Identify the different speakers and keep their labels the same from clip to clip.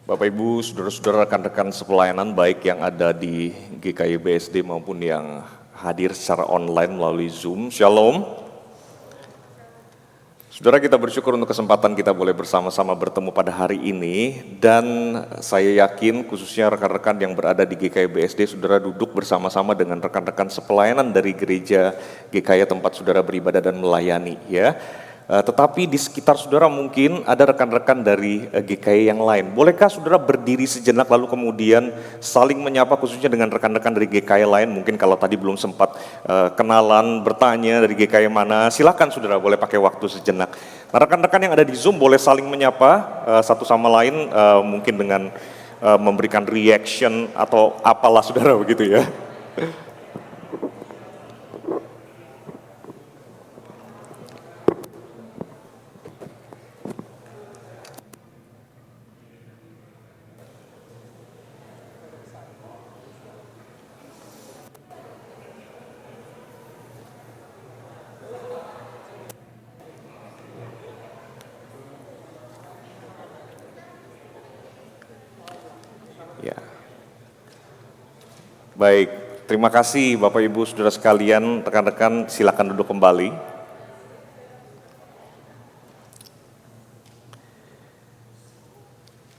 Speaker 1: Bapak Ibu, saudara-saudara, rekan-rekan sepelayanan baik yang ada di GKI BSD maupun yang hadir secara online melalui Zoom. Shalom. Saudara, kita bersyukur untuk kesempatan kita boleh bersama-sama bertemu pada hari ini, dan saya yakin khususnya rekan-rekan yang berada di GKI BSD, saudara duduk bersama-sama dengan rekan-rekan sepelayanan dari gereja GKI tempat saudara beribadah dan melayani, ya. Tetapi di sekitar saudara mungkin ada rekan-rekan dari GKI yang lain. Bolehkah saudara berdiri sejenak lalu kemudian saling menyapa khususnya dengan rekan-rekan dari GKI lain? Mungkin kalau tadi belum sempat kenalan, bertanya dari GKI mana, silakan saudara boleh pakai waktu sejenak. Nah, rekan-rekan yang ada di Zoom boleh saling menyapa satu sama lain, mungkin dengan memberikan reaction atau apalah saudara begitu ya. Ya. Baik, terima kasih Bapak Ibu Saudara sekalian, rekan-rekan silakan duduk kembali.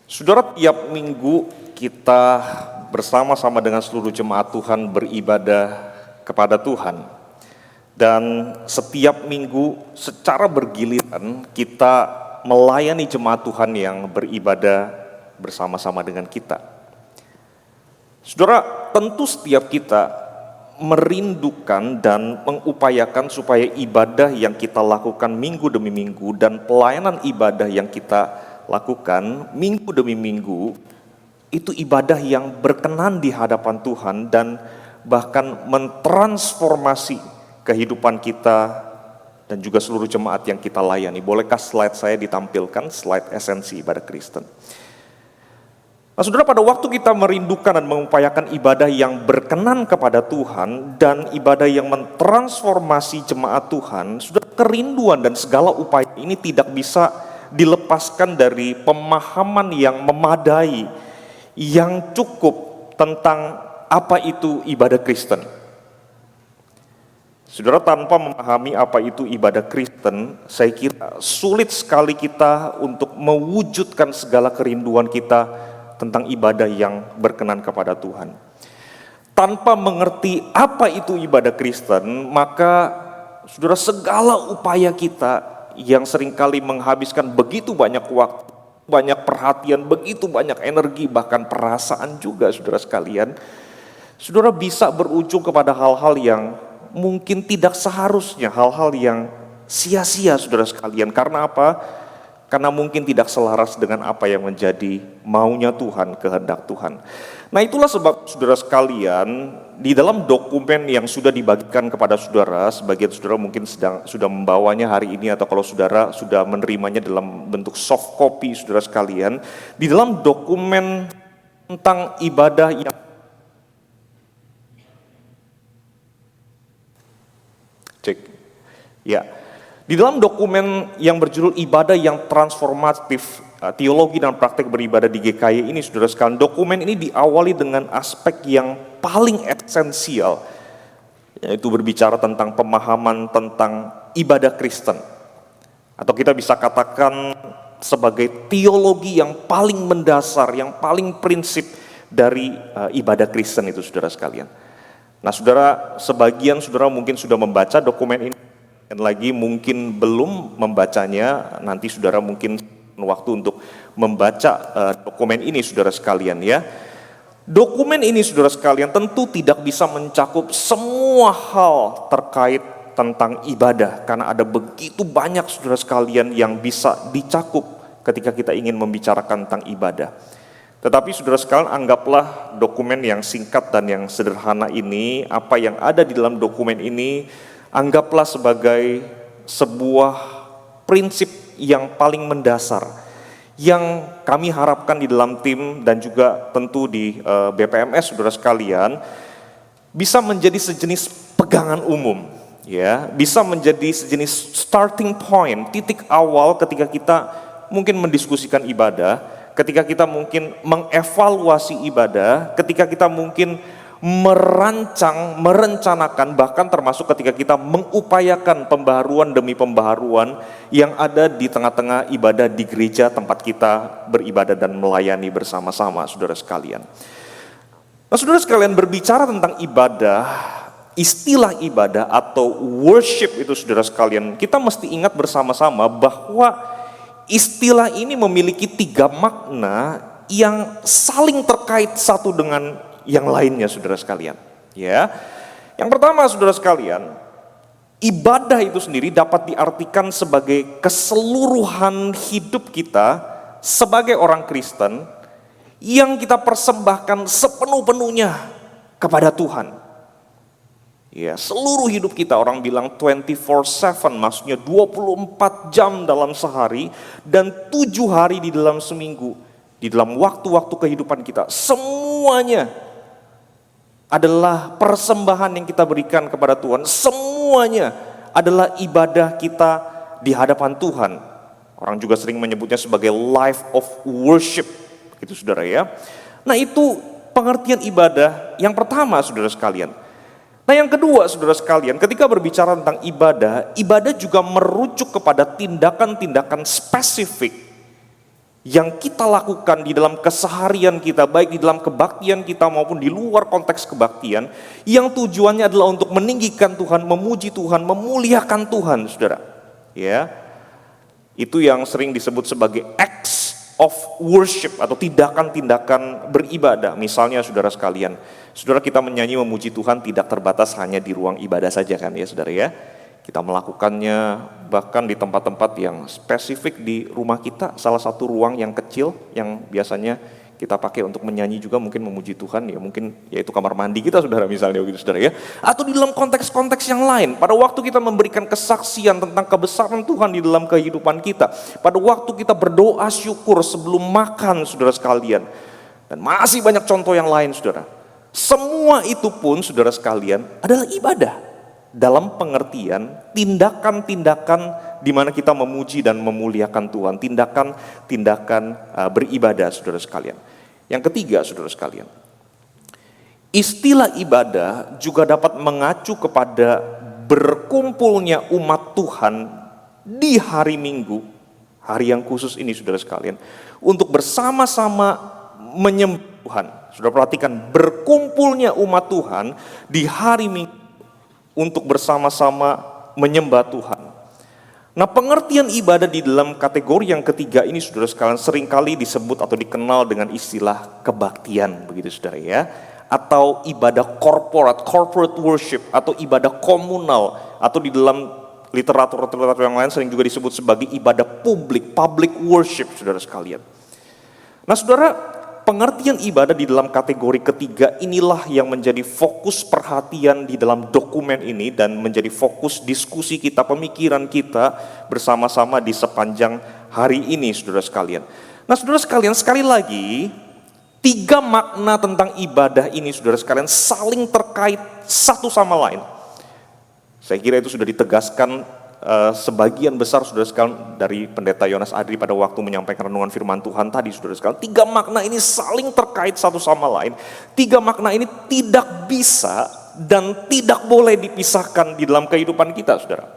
Speaker 1: Saudara, tiap minggu kita bersama-sama dengan seluruh jemaat Tuhan beribadah kepada Tuhan. Dan setiap minggu secara bergiliran kita melayani jemaat Tuhan yang beribadah bersama-sama dengan kita. Saudara, tentu setiap kita merindukan dan mengupayakan supaya ibadah yang kita lakukan minggu demi minggu dan pelayanan ibadah yang kita lakukan minggu demi minggu itu ibadah yang berkenan di hadapan Tuhan dan bahkan mentransformasi kehidupan kita dan juga seluruh jemaat yang kita layani. Bolehkah slide saya ditampilkan, slide esensi ibadah Kristen? Nah, saudara, pada waktu kita merindukan dan mengupayakan ibadah yang berkenan kepada Tuhan dan ibadah yang mentransformasi jemaat Tuhan, saudara, kerinduan dan segala upaya ini tidak bisa dilepaskan dari pemahaman yang memadai, yang cukup tentang apa itu ibadah Kristen. Saudara, tanpa memahami apa itu ibadah Kristen, saya kira sulit sekali kita untuk mewujudkan segala kerinduan kita tentang ibadah yang berkenan kepada Tuhan. Tanpa mengerti apa itu ibadah Kristen, maka saudara, segala upaya kita yang seringkali menghabiskan begitu banyak waktu, banyak perhatian, begitu banyak energi, bahkan perasaan juga saudara sekalian, saudara bisa berujung kepada hal-hal yang mungkin tidak seharusnya, hal-hal yang sia-sia saudara sekalian. Karena apa? Karena mungkin tidak selaras dengan apa yang menjadi maunya Tuhan, kehendak Tuhan. Nah, itulah sebab saudara sekalian, di dalam dokumen yang sudah dibagikan kepada saudara, sebagian saudara mungkin sudah membawanya hari ini, atau kalau saudara sudah menerimanya dalam bentuk soft copy saudara sekalian, di dalam dokumen tentang ibadah yang di dalam dokumen yang berjudul ibadah yang transformatif, teologi dan praktek beribadah di GKI ini, saudara sekalian, dokumen ini diawali dengan aspek yang paling esensial, yaitu berbicara tentang pemahaman tentang ibadah Kristen, atau kita bisa katakan sebagai teologi yang paling mendasar, yang paling prinsip dari ibadah Kristen itu, saudara sekalian. Nah, saudara, sebagian saudara mungkin sudah membaca dokumen ini, dan lagi mungkin belum membacanya. Nanti saudara mungkin waktu untuk membaca dokumen ini, saudara sekalian ya. Dokumen ini, saudara sekalian, tentu tidak bisa mencakup semua hal terkait tentang ibadah, karena ada begitu banyak saudara sekalian yang bisa dicakup ketika kita ingin membicarakan tentang ibadah. Tetapi saudara sekalian, anggaplah dokumen yang singkat dan yang sederhana ini, apa yang ada di dalam dokumen ini, anggaplah sebagai sebuah prinsip yang paling mendasar yang kami harapkan di dalam tim dan juga tentu di BPMS saudara sekalian bisa menjadi sejenis pegangan umum, ya, bisa menjadi sejenis starting point, titik awal ketika kita mungkin mendiskusikan ibadah, ketika kita mungkin mengevaluasi ibadah, ketika kita mungkin merancang, merencanakan, bahkan termasuk ketika kita mengupayakan pembaharuan demi pembaharuan yang ada di tengah-tengah ibadah di gereja tempat kita beribadah dan melayani bersama-sama, saudara sekalian. Nah, saudara sekalian, berbicara tentang ibadah, istilah ibadah atau worship itu, saudara sekalian, kita mesti ingat bersama-sama bahwa istilah ini memiliki 3 makna yang saling terkait satu dengan yang lainnya, saudara sekalian. Ya, yang pertama, saudara sekalian, ibadah itu sendiri dapat diartikan sebagai keseluruhan hidup kita sebagai orang Kristen yang kita persembahkan sepenuh-penuhnya kepada Tuhan. Ya, seluruh hidup kita, orang bilang 24/7, maksudnya 24 jam dalam sehari dan 7 hari di dalam seminggu. Di dalam waktu-waktu kehidupan kita, semuanya adalah persembahan yang kita berikan kepada Tuhan. Semuanya adalah ibadah kita di hadapan Tuhan. Orang juga sering menyebutnya sebagai life of worship, gitu saudara ya. Nah, itu pengertian ibadah yang pertama, saudara sekalian. Nah, yang kedua, saudara sekalian, ketika berbicara tentang ibadah, ibadah juga merujuk kepada tindakan-tindakan spesifik yang kita lakukan di dalam keseharian kita, baik di dalam kebaktian kita maupun di luar konteks kebaktian, yang tujuannya adalah untuk meninggikan Tuhan, memuji Tuhan, memuliakan Tuhan, saudara. Ya, itu yang sering disebut sebagai acts of worship atau tindakan-tindakan beribadah. Misalnya, saudara sekalian, saudara, kita menyanyi memuji Tuhan tidak terbatas hanya di ruang ibadah saja kan ya, saudara ya. Kita melakukannya bahkan di tempat-tempat yang spesifik di rumah kita, salah satu ruang yang kecil yang biasanya kita pakai untuk menyanyi juga mungkin memuji Tuhan, ya mungkin yaitu kamar mandi kita, saudara, misalnya begitu, saudara ya. Atau di dalam konteks-konteks yang lain, pada waktu kita memberikan kesaksian tentang kebesaran Tuhan di dalam kehidupan kita, pada waktu kita berdoa syukur sebelum makan, saudara sekalian, dan masih banyak contoh yang lain, saudara. Semua itu pun, saudara sekalian, adalah ibadah. Dalam pengertian tindakan-tindakan di mana kita memuji dan memuliakan Tuhan, tindakan-tindakan beribadah, saudara sekalian. Yang ketiga, saudara sekalian, istilah ibadah juga dapat mengacu kepada berkumpulnya umat Tuhan di hari Minggu, hari yang khusus ini, saudara sekalian, untuk bersama-sama menyembah Tuhan. Saudara perhatikan, berkumpulnya umat Tuhan di hari Minggu untuk bersama-sama menyembah Tuhan. Nah, pengertian ibadah di dalam kategori yang ketiga ini, saudara sekalian, seringkali disebut atau dikenal dengan istilah kebaktian, begitu saudara ya, atau ibadah corporate worship, atau ibadah komunal, atau di dalam literatur yang lain sering juga disebut sebagai ibadah public worship, saudara sekalian. Nah, saudara, pengertian ibadah di dalam kategori ketiga inilah yang menjadi fokus perhatian di dalam dokumen ini dan menjadi fokus diskusi kita, pemikiran kita bersama-sama di sepanjang hari ini, saudara sekalian. Nah, saudara sekalian, sekali lagi, 3 makna tentang ibadah ini, saudara sekalian, saling terkait satu sama lain. Saya kira itu sudah ditegaskan sebagian besar, saudara sekalian, dari Pendeta Yonas Adri pada waktu menyampaikan renungan firman Tuhan tadi, saudara sekalian. 3 makna ini saling terkait satu sama lain. 3 makna ini tidak bisa dan tidak boleh dipisahkan di dalam kehidupan kita, saudara.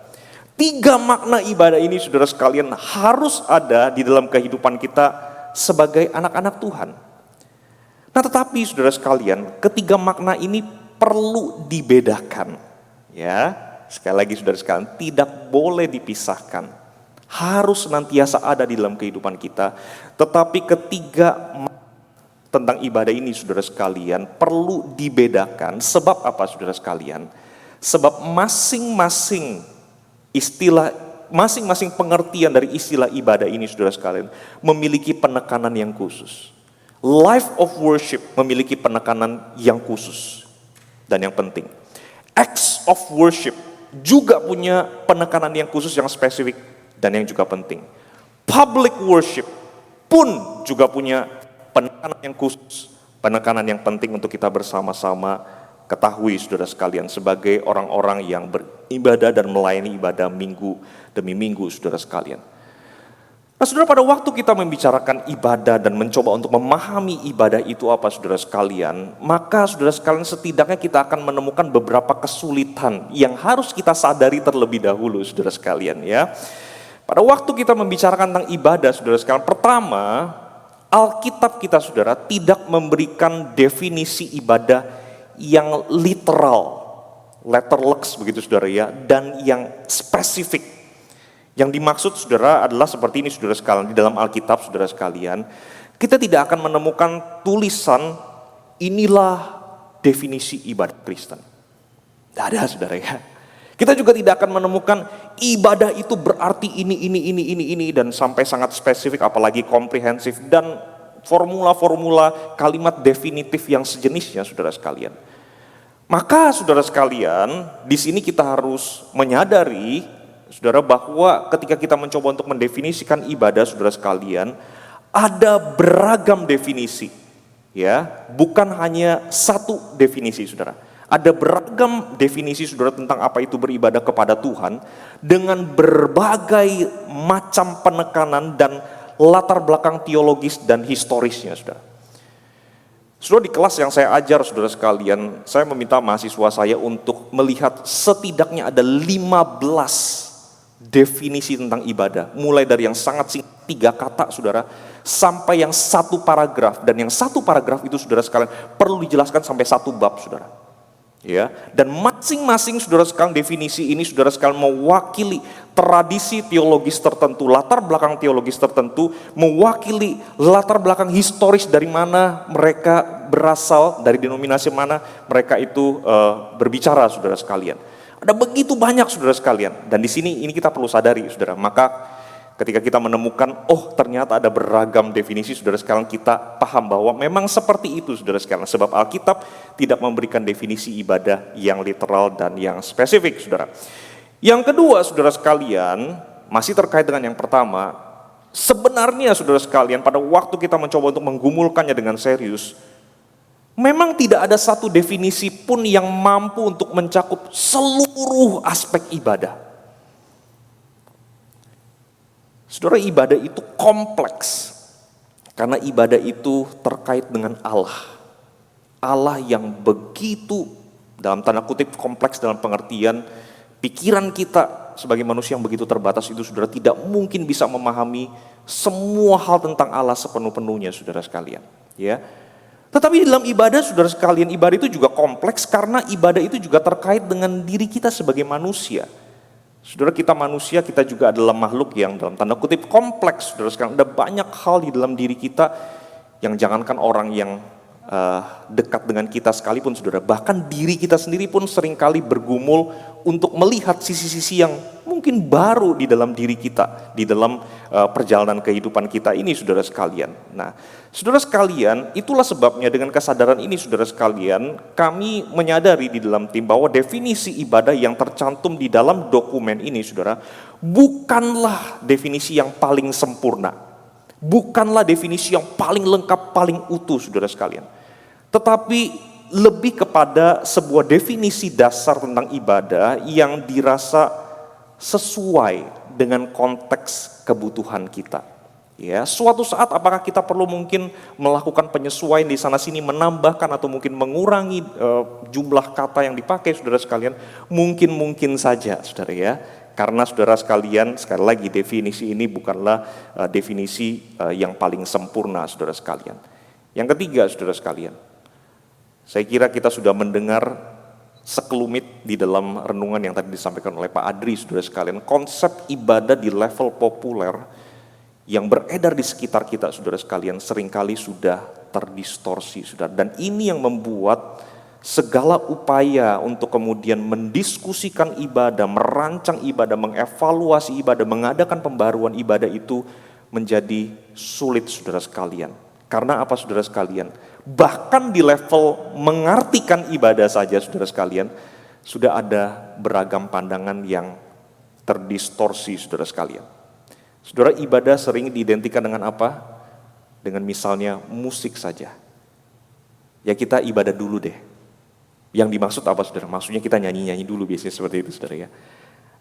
Speaker 1: 3 makna ibadah ini, saudara sekalian, harus ada di dalam kehidupan kita sebagai anak-anak Tuhan. Nah, tetapi saudara sekalian, ketiga makna ini perlu dibedakan, ya. Sekali lagi, saudara sekalian, tidak boleh dipisahkan. Harus senantiasa ada di dalam kehidupan kita. Tetapi ketiga tentang ibadah ini, saudara sekalian, perlu dibedakan. Sebab apa, saudara sekalian? Sebab masing-masing istilah, masing-masing pengertian dari istilah ibadah ini, saudara sekalian, memiliki penekanan yang khusus. Life of worship memiliki penekanan yang khusus dan yang penting. Acts of worship juga punya penekanan yang khusus, yang spesifik dan yang juga penting. Public worship pun juga punya penekanan yang khusus, penekanan yang penting untuk kita bersama-sama ketahui, saudara sekalian, sebagai orang-orang yang beribadah dan melayani ibadah minggu demi minggu, saudara sekalian. Nah saudara, pada waktu kita membicarakan ibadah dan mencoba untuk memahami ibadah itu apa saudara sekalian, maka saudara sekalian setidaknya kita akan menemukan beberapa kesulitan yang harus kita sadari terlebih dahulu saudara sekalian ya. Pada waktu kita membicarakan tentang ibadah saudara sekalian, pertama Alkitab kita saudara tidak memberikan definisi ibadah yang literal, letterlux begitu saudara ya, dan yang spesifik. Yang dimaksud saudara adalah seperti ini saudara sekalian, di dalam Alkitab saudara sekalian, kita tidak akan menemukan tulisan inilah definisi ibadah Kristen. Tidak ada saudara ya. Kita juga tidak akan menemukan ibadah itu berarti ini dan sampai sangat spesifik apalagi komprehensif dan formula-formula kalimat definitif yang sejenisnya saudara sekalian. Maka saudara sekalian, di sini kita harus menyadari saudara bahwa ketika kita mencoba untuk mendefinisikan ibadah saudara sekalian, ada beragam definisi ya, bukan hanya satu definisi saudara. Ada beragam definisi saudara tentang apa itu beribadah kepada Tuhan dengan berbagai macam penekanan dan latar belakang teologis dan historisnya saudara. Saudara, di kelas yang saya ajar saudara sekalian, saya meminta mahasiswa saya untuk melihat setidaknya ada 15 definisi tentang ibadah, mulai dari yang sangat singkat 3 kata saudara, sampai yang 1 paragraf, dan yang 1 paragraf itu saudara sekalian perlu dijelaskan sampai 1 bab saudara. Ya, dan masing-masing saudara sekalian definisi ini saudara sekalian mewakili tradisi teologis tertentu, latar belakang teologis tertentu, mewakili latar belakang historis dari mana mereka berasal, dari denominasi mana mereka itu berbicara saudara sekalian. Ada begitu banyak saudara sekalian, dan di sini ini kita perlu sadari saudara. Maka ketika kita menemukan, oh ternyata ada beragam definisi saudara sekalian, kita paham bahwa memang seperti itu saudara sekalian. Sebab Alkitab tidak memberikan definisi ibadah yang literal dan yang spesifik saudara. Yang kedua saudara sekalian, masih terkait dengan yang pertama, sebenarnya saudara sekalian pada waktu kita mencoba untuk menggumulkannya dengan serius, memang tidak ada satu definisi pun yang mampu untuk mencakup seluruh aspek ibadah. Saudara, ibadah itu kompleks. Karena ibadah itu terkait dengan Allah. Allah yang begitu, dalam tanda kutip kompleks dalam pengertian, pikiran kita sebagai manusia yang begitu terbatas itu saudara tidak mungkin bisa memahami semua hal tentang Allah sepenuh-penuhnya saudara sekalian. Ya. Tetapi di dalam ibadah saudara sekalian, ibadah itu juga kompleks karena ibadah itu juga terkait dengan diri kita sebagai manusia. Saudara, kita manusia, kita juga adalah makhluk yang dalam tanda kutip kompleks. Saudara sekalian, ada banyak hal di dalam diri kita yang jangankan orang yang dekat dengan kita sekalipun saudara, bahkan diri kita sendiri pun seringkali bergumul untuk melihat sisi-sisi yang mungkin baru di dalam diri kita, di dalam perjalanan kehidupan kita ini saudara sekalian. Nah saudara sekalian, itulah sebabnya dengan kesadaran ini saudara sekalian, kami menyadari di dalam tim bahwa definisi ibadah yang tercantum di dalam dokumen ini saudara, bukanlah definisi yang paling sempurna, bukanlah definisi yang paling lengkap, paling utuh saudara sekalian. Tetapi lebih kepada sebuah definisi dasar tentang ibadah yang dirasa sesuai dengan konteks kebutuhan kita. Ya, suatu saat apakah kita perlu mungkin melakukan penyesuaian di sana sini, menambahkan atau mungkin mengurangi jumlah kata yang dipakai saudara sekalian? Mungkin saja saudara ya. Karena saudara sekalian, sekali lagi definisi ini bukanlah definisi yang paling sempurna saudara sekalian. Yang ketiga saudara sekalian, saya kira kita sudah mendengar sekelumit di dalam renungan yang tadi disampaikan oleh Pak Adri saudara sekalian, konsep ibadah di level populer yang beredar di sekitar kita saudara sekalian seringkali sudah terdistorsi saudara. Dan ini yang membuat segala upaya untuk kemudian mendiskusikan ibadah, merancang ibadah, mengevaluasi ibadah, mengadakan pembaruan ibadah itu menjadi sulit saudara sekalian. Karena apa saudara sekalian? Bahkan di level mengartikan ibadah saja saudara sekalian, sudah ada beragam pandangan yang terdistorsi saudara sekalian. Saudara, ibadah sering diidentikan dengan apa? Dengan misalnya musik saja. Ya kita ibadah dulu deh. Yang dimaksud apa saudara? Maksudnya kita nyanyi-nyanyi dulu biasanya seperti itu saudara ya.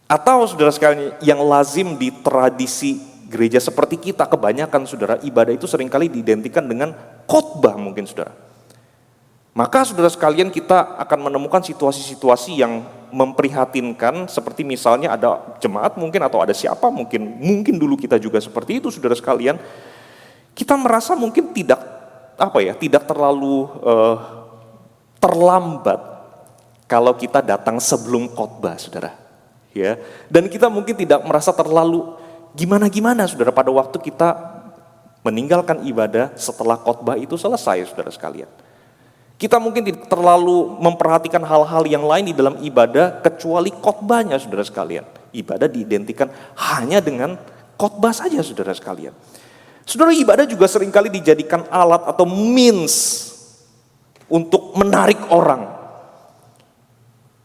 Speaker 1: Atau saudara sekalian yang lazim di tradisi gereja seperti kita, kebanyakan saudara, ibadah itu seringkali diidentikan dengan khotbah mungkin saudara. Maka saudara sekalian, kita akan menemukan situasi-situasi yang memprihatinkan, seperti misalnya ada jemaat mungkin atau ada siapa mungkin dulu kita juga seperti itu saudara sekalian. Kita merasa mungkin tidak terlalu terlambat kalau kita datang sebelum khotbah saudara. Ya, dan kita mungkin tidak merasa terlalu gimana-gimana saudara pada waktu kita meninggalkan ibadah setelah khotbah itu selesai saudara sekalian. Kita mungkin tidak terlalu memperhatikan hal-hal yang lain di dalam ibadah kecuali khotbahnya saudara sekalian. Ibadah diidentikan hanya dengan khotbah saja saudara sekalian. Saudara, ibadah juga seringkali dijadikan alat atau means untuk menarik orang.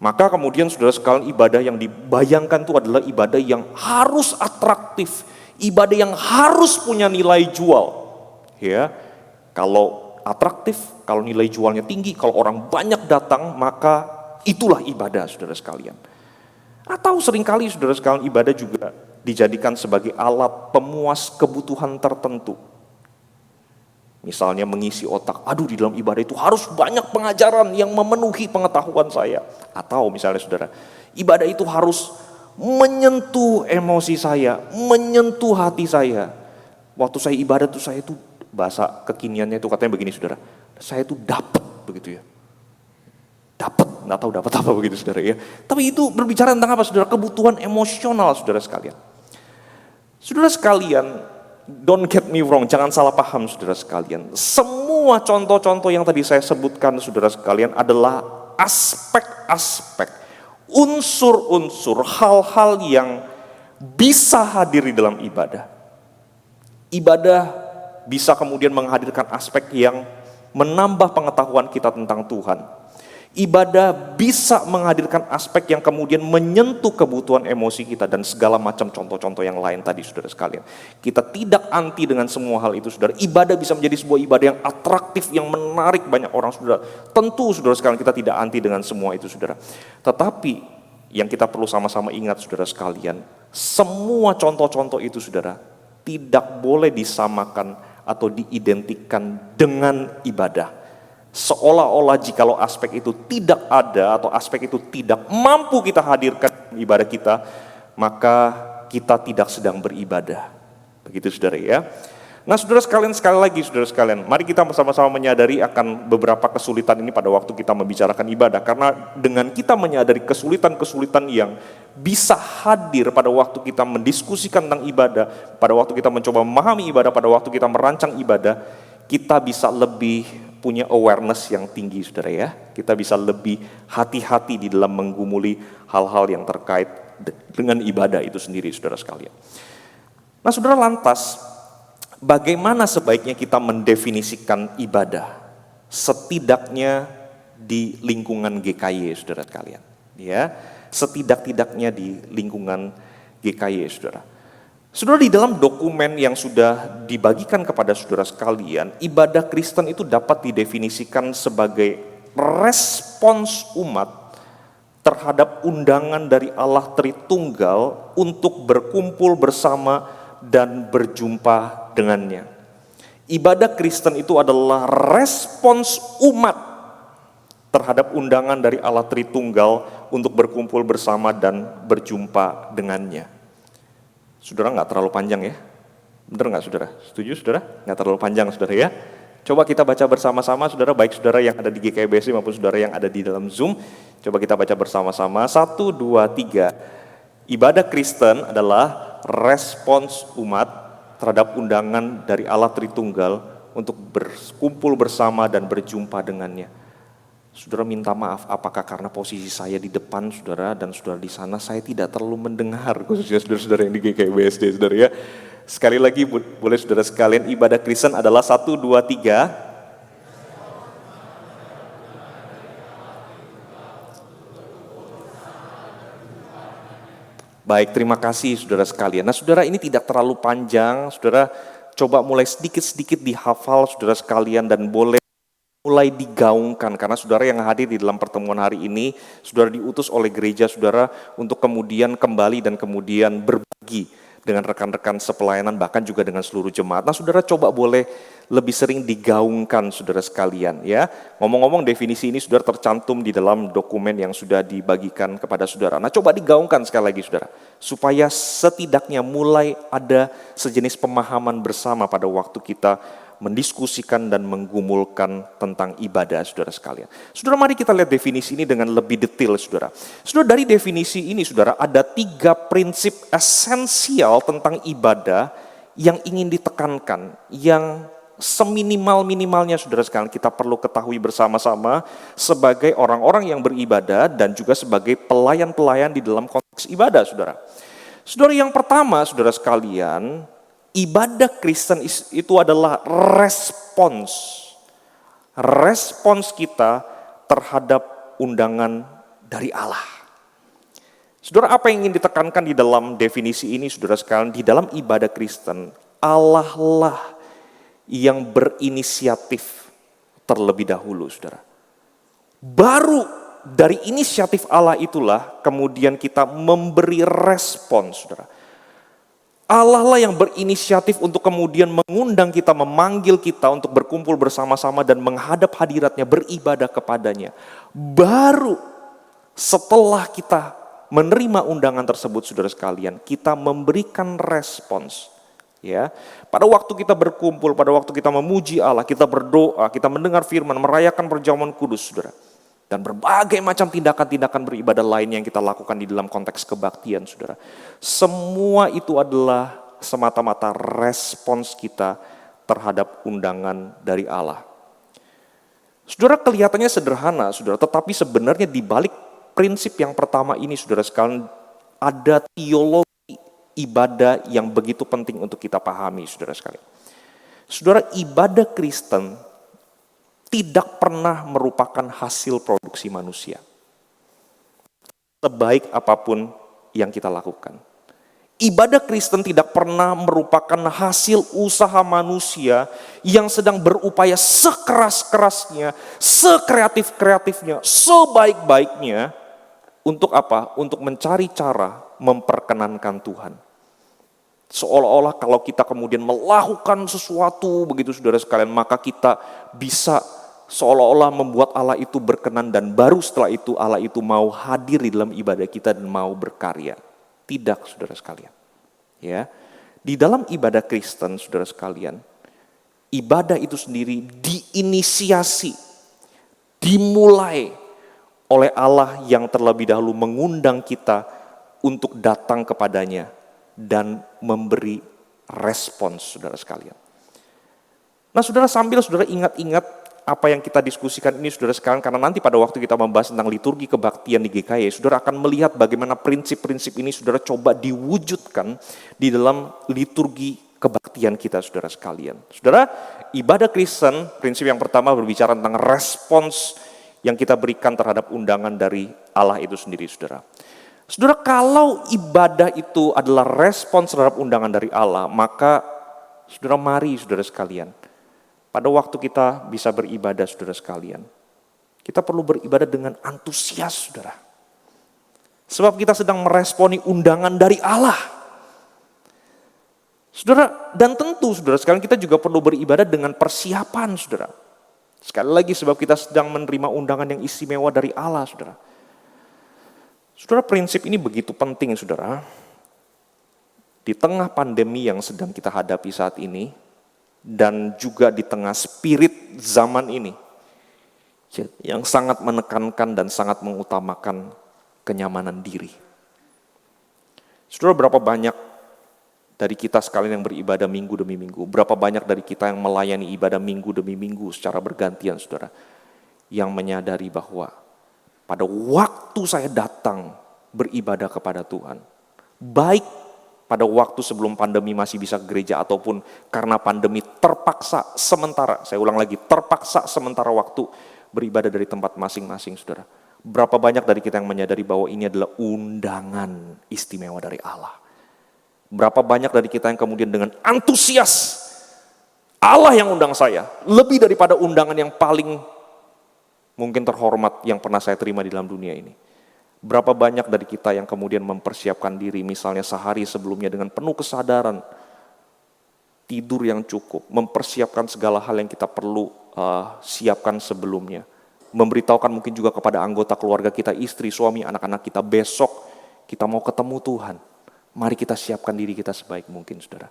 Speaker 1: Maka kemudian saudara sekalian, ibadah yang dibayangkan itu adalah ibadah yang harus atraktif, ibadah yang harus punya nilai jual. Ya, kalau atraktif, kalau nilai jualnya tinggi, kalau orang banyak datang, maka itulah ibadah saudara sekalian. Atau seringkali saudara sekalian, ibadah juga dijadikan sebagai alat pemuas kebutuhan tertentu. Misalnya mengisi otak, di dalam ibadah itu harus banyak pengajaran yang memenuhi pengetahuan saya. Atau misalnya saudara, ibadah itu harus menyentuh emosi saya, menyentuh hati saya. Waktu saya ibadah tuh saya itu, bahasa kekiniannya itu katanya begini saudara, saya itu dapat begitu ya. Dapat, nggak tahu dapat apa begitu saudara ya. Tapi itu berbicara tentang apa saudara? Kebutuhan emosional saudara sekalian. Saudara sekalian, don't get me wrong, jangan salah paham saudara sekalian. Semua contoh-contoh yang tadi saya sebutkan saudara sekalian adalah aspek-aspek, unsur-unsur, hal-hal yang bisa hadir di dalam ibadah. Ibadah bisa kemudian menghadirkan aspek yang menambah pengetahuan kita tentang Tuhan. Ibadah bisa menghadirkan aspek yang kemudian menyentuh kebutuhan emosi kita dan segala macam contoh-contoh yang lain tadi saudara sekalian. Kita tidak anti dengan semua hal itu saudara. Ibadah bisa menjadi sebuah ibadah yang atraktif, yang menarik banyak orang saudara. Tentu saudara sekalian, kita tidak anti dengan semua itu saudara. Tetapi yang kita perlu sama-sama ingat saudara sekalian, semua contoh-contoh itu saudara tidak boleh disamakan atau diidentikan dengan ibadah. Seolah-olah jikalau aspek itu tidak ada atau aspek itu tidak mampu kita hadirkan ibadah kita, maka kita tidak sedang beribadah. Begitu saudara ya. Nah saudara sekalian, sekali lagi saudara sekalian, mari kita bersama-sama menyadari akan beberapa kesulitan ini pada waktu kita membicarakan ibadah. Karena dengan kita menyadari kesulitan-kesulitan yang bisa hadir pada waktu kita mendiskusikan tentang ibadah, pada waktu kita mencoba memahami ibadah, pada waktu kita merancang ibadah, kita bisa lebih punya awareness yang tinggi saudara ya. Kita bisa lebih hati-hati di dalam menggumuli hal-hal yang terkait dengan ibadah itu sendiri saudara sekalian. Nah saudara, lantas bagaimana sebaiknya kita mendefinisikan ibadah? Setidaknya di lingkungan GKY saudara sekalian. Ya, setidak-tidaknya di lingkungan GKY saudara. Saudara, di dalam dokumen yang sudah dibagikan kepada saudara sekalian, ibadah Kristen itu dapat didefinisikan sebagai respons umat terhadap undangan dari Allah Tritunggal untuk berkumpul bersama dan berjumpa dengannya. Ibadah Kristen itu adalah respons umat terhadap undangan dari Allah Tritunggal untuk berkumpul bersama dan berjumpa dengannya. Saudara, nggak terlalu panjang ya? Benar nggak saudara? Setuju saudara? Nggak terlalu panjang saudara ya? Coba kita baca bersama-sama saudara, baik saudara yang ada di GKBSI maupun saudara yang ada di dalam Zoom. Coba kita baca bersama-sama, 1, 2, 3. Ibadah Kristen adalah respons umat terhadap undangan dari Allah Tritunggal untuk berkumpul bersama dan berjumpa dengannya. Saudara, minta maaf, apakah karena posisi saya di depan saudara dan saudara di sana saya tidak terlalu mendengar, khususnya saudara-saudara yang di GKBSD saudara ya. Sekali lagi boleh saudara sekalian, ibadah Kristen adalah 1, 2, 3. Baik, terima kasih saudara sekalian. Nah saudara, ini tidak terlalu panjang, saudara coba mulai sedikit-sedikit dihafal saudara sekalian dan boleh mulai digaungkan, karena saudara yang hadir di dalam pertemuan hari ini, saudara diutus oleh gereja saudara untuk kemudian kembali dan kemudian berbagi dengan rekan-rekan sepelayanan, bahkan juga dengan seluruh jemaat. Nah, saudara coba boleh lebih sering digaungkan, saudara sekalian ya. Ngomong-ngomong, definisi ini saudara tercantum di dalam dokumen yang sudah dibagikan kepada saudara. Nah, coba digaungkan sekali lagi saudara, supaya setidaknya mulai ada sejenis pemahaman bersama pada waktu kita mendiskusikan dan menggumulkan tentang ibadah, saudara sekalian. Saudara, mari kita lihat definisi ini dengan lebih detail, saudara. Saudara, dari definisi ini, saudara, ada 3 prinsip esensial tentang ibadah yang ingin ditekankan, yang seminimal-minimalnya, saudara sekalian, kita perlu ketahui bersama-sama sebagai orang-orang yang beribadah dan juga sebagai pelayan-pelayan di dalam konteks ibadah, saudara. Saudara, yang pertama, saudara sekalian, ibadah Kristen itu adalah respons kita terhadap undangan dari Allah. Saudara, apa yang ingin ditekankan di dalam definisi ini, saudara sekalian, di dalam ibadah Kristen, Allah lah yang berinisiatif terlebih dahulu, saudara. Baru dari inisiatif Allah itulah kemudian kita memberi respons, saudara. Allah lah yang berinisiatif untuk kemudian mengundang kita, memanggil kita untuk berkumpul bersama-sama dan menghadap hadiratnya, beribadah kepadanya. Baru setelah kita menerima undangan tersebut, saudara sekalian, kita memberikan respons. Ya, pada waktu kita berkumpul, pada waktu kita memuji Allah, kita berdoa, kita mendengar firman, merayakan perjamuan kudus, saudara. Dan berbagai macam tindakan-tindakan beribadah lain yang kita lakukan di dalam konteks kebaktian, saudara. Semua itu adalah semata-mata respons kita terhadap undangan dari Allah. Saudara, kelihatannya sederhana, saudara, tetapi sebenarnya di balik prinsip yang pertama ini, saudara sekalian, ada teologi ibadah yang begitu penting untuk kita pahami, saudara sekalian. Saudara, ibadah Kristen tidak pernah merupakan hasil produksi manusia. Sebaik apapun yang kita lakukan. Ibadah Kristen tidak pernah merupakan hasil usaha manusia yang sedang berupaya sekeras-kerasnya, sekreatif-kreatifnya, sebaik-baiknya. Untuk apa? Untuk mencari cara memperkenankan Tuhan. Seolah-olah kalau kita kemudian melakukan sesuatu begitu, saudara sekalian, maka kita bisa seolah-olah membuat Allah itu berkenan dan baru setelah itu Allah itu mau hadir di dalam ibadah kita dan mau berkarya. Tidak, saudara sekalian. Ya, di dalam ibadah Kristen, saudara sekalian, ibadah itu sendiri diinisiasi, dimulai oleh Allah yang terlebih dahulu mengundang kita untuk datang kepadanya dan memberi respons, saudara sekalian. Nah, saudara, sambil saudara ingat-ingat apa yang kita diskusikan ini, saudara sekalian, karena nanti pada waktu kita membahas tentang liturgi kebaktian di GKY, saudara akan melihat bagaimana prinsip-prinsip ini saudara coba diwujudkan di dalam liturgi kebaktian kita, saudara sekalian. Saudara, ibadah Kristen, prinsip yang pertama berbicara tentang respons yang kita berikan terhadap undangan dari Allah itu sendiri, saudara. Saudara, kalau ibadah itu adalah respons terhadap undangan dari Allah, maka saudara, mari saudara sekalian, pada waktu kita bisa beribadah, saudara sekalian, kita perlu beribadah dengan antusias, saudara. Sebab kita sedang meresponi undangan dari Allah. Saudara, dan tentu saudara sekalian, kita juga perlu beribadah dengan persiapan, saudara. Sekali lagi, sebab kita sedang menerima undangan yang istimewa dari Allah, saudara. Saudara, prinsip ini begitu penting, saudara. Di tengah pandemi yang sedang kita hadapi saat ini, dan juga di tengah spirit zaman ini yang sangat menekankan dan sangat mengutamakan kenyamanan diri. Saudara, berapa banyak dari kita sekalian yang beribadah minggu demi minggu, berapa banyak dari kita yang melayani ibadah minggu demi minggu secara bergantian, saudara, yang menyadari bahwa pada waktu saya datang beribadah kepada Tuhan, baik pada waktu sebelum pandemi masih bisa ke gereja ataupun karena pandemi terpaksa sementara, saya ulang lagi, terpaksa sementara waktu beribadah dari tempat masing-masing, saudara. Berapa banyak dari kita yang menyadari bahwa ini adalah undangan istimewa dari Allah. Berapa banyak dari kita yang kemudian dengan antusias, Allah yang undang saya, lebih daripada undangan yang paling mungkin terhormat yang pernah saya terima di dalam dunia ini. Berapa banyak dari kita yang kemudian mempersiapkan diri misalnya sehari sebelumnya dengan penuh kesadaran, tidur yang cukup, mempersiapkan segala hal yang kita perlu siapkan sebelumnya. Memberitahukan mungkin juga kepada anggota keluarga kita, istri, suami, anak-anak kita, besok kita mau ketemu Tuhan. Mari kita siapkan diri kita sebaik mungkin, saudara.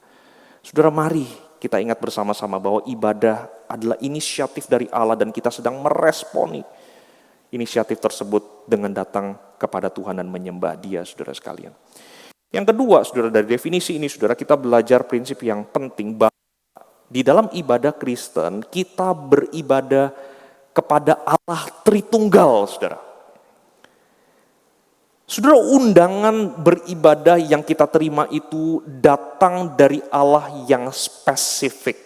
Speaker 1: Saudara, mari kita ingat bersama-sama bahwa ibadah adalah inisiatif dari Allah dan kita sedang meresponi inisiatif tersebut dengan datang kepada Tuhan dan menyembah Dia, saudara sekalian. Yang kedua, saudara, dari definisi ini, saudara, kita belajar prinsip yang penting bahwa di dalam ibadah Kristen, kita beribadah kepada Allah Tritunggal, saudara. Saudara, undangan beribadah yang kita terima itu datang dari Allah yang spesifik.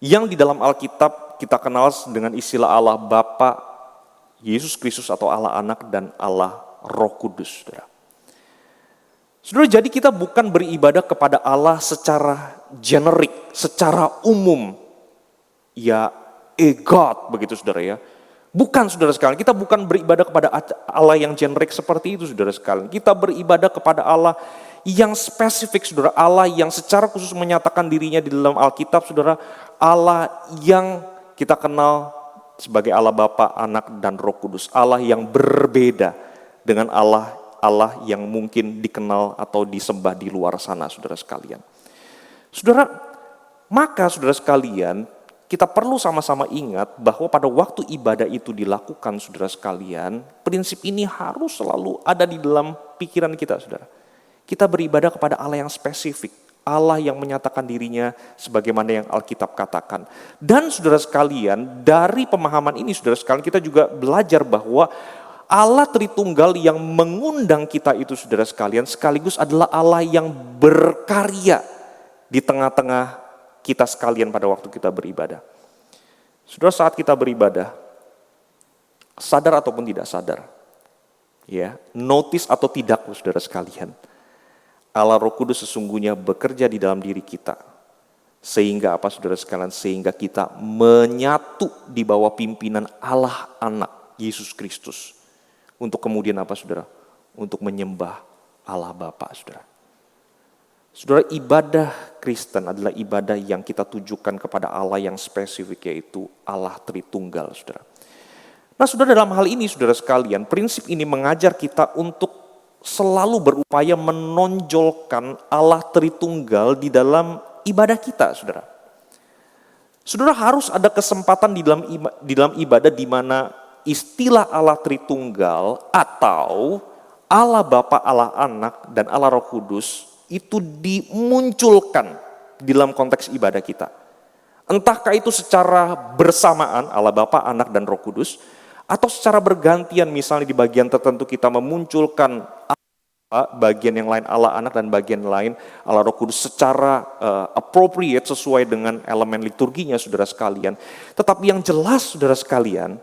Speaker 1: Yang di dalam Alkitab kita kenal dengan istilah Allah Bapa, Yesus Kristus atau Allah Anak dan Allah Roh Kudus, saudara. Saudara, jadi kita bukan beribadah kepada Allah secara generik, secara umum. Ya, God begitu, saudara ya. Bukan, saudara sekalian, kita bukan beribadah kepada Allah yang generik seperti itu, saudara sekalian. Kita beribadah kepada Allah yang spesifik, saudara. Allah yang secara khusus menyatakan dirinya di dalam Alkitab, saudara. Allah yang kita kenal sebagai Allah Bapa, Anak, dan Roh Kudus. Allah yang berbeda dengan Allah yang mungkin dikenal atau disembah di luar sana, saudara sekalian. Saudara, maka saudara sekalian, kita perlu sama-sama ingat bahwa pada waktu ibadah itu dilakukan, saudara sekalian, prinsip ini harus selalu ada di dalam pikiran kita, saudara. Kita beribadah kepada Allah yang spesifik, Allah yang menyatakan dirinya sebagaimana yang Alkitab katakan. Dan saudara sekalian, dari pemahaman ini, saudara sekalian, kita juga belajar bahwa Allah Tritunggal yang mengundang kita itu, saudara sekalian, sekaligus adalah Allah yang berkarya di tengah-tengah kita sekalian pada waktu kita beribadah. Saudara, saat kita beribadah, sadar ataupun tidak sadar, ya, notice atau tidak, saudara sekalian, Allah Roh Kudus sesungguhnya bekerja di dalam diri kita. Sehingga apa, saudara sekalian? Sehingga kita menyatu di bawah pimpinan Allah Anak, Yesus Kristus. Untuk kemudian apa, saudara? Untuk menyembah Allah Bapa, saudara. Saudara, ibadah Kristen adalah ibadah yang kita tujukan kepada Allah yang spesifik, yaitu Allah Tritunggal, saudara. Nah, saudara, dalam hal ini, saudara sekalian, prinsip ini mengajar kita untuk selalu berupaya menonjolkan Allah Tritunggal di dalam ibadah kita, saudara. Saudara, harus ada kesempatan di dalam ibadah di mana istilah Allah Tritunggal atau Allah Bapa, Allah Anak, dan Allah Roh Kudus itu dimunculkan di dalam konteks ibadah kita. Entahkah itu secara bersamaan Allah Bapa, Anak, dan Roh Kudus, atau secara bergantian, misalnya di bagian tertentu kita memunculkan bagian yang lain Allah Anak dan bagian lain Allah Roh Kudus secara appropriate sesuai dengan elemen liturginya, saudara sekalian. Tetapi yang jelas, saudara sekalian,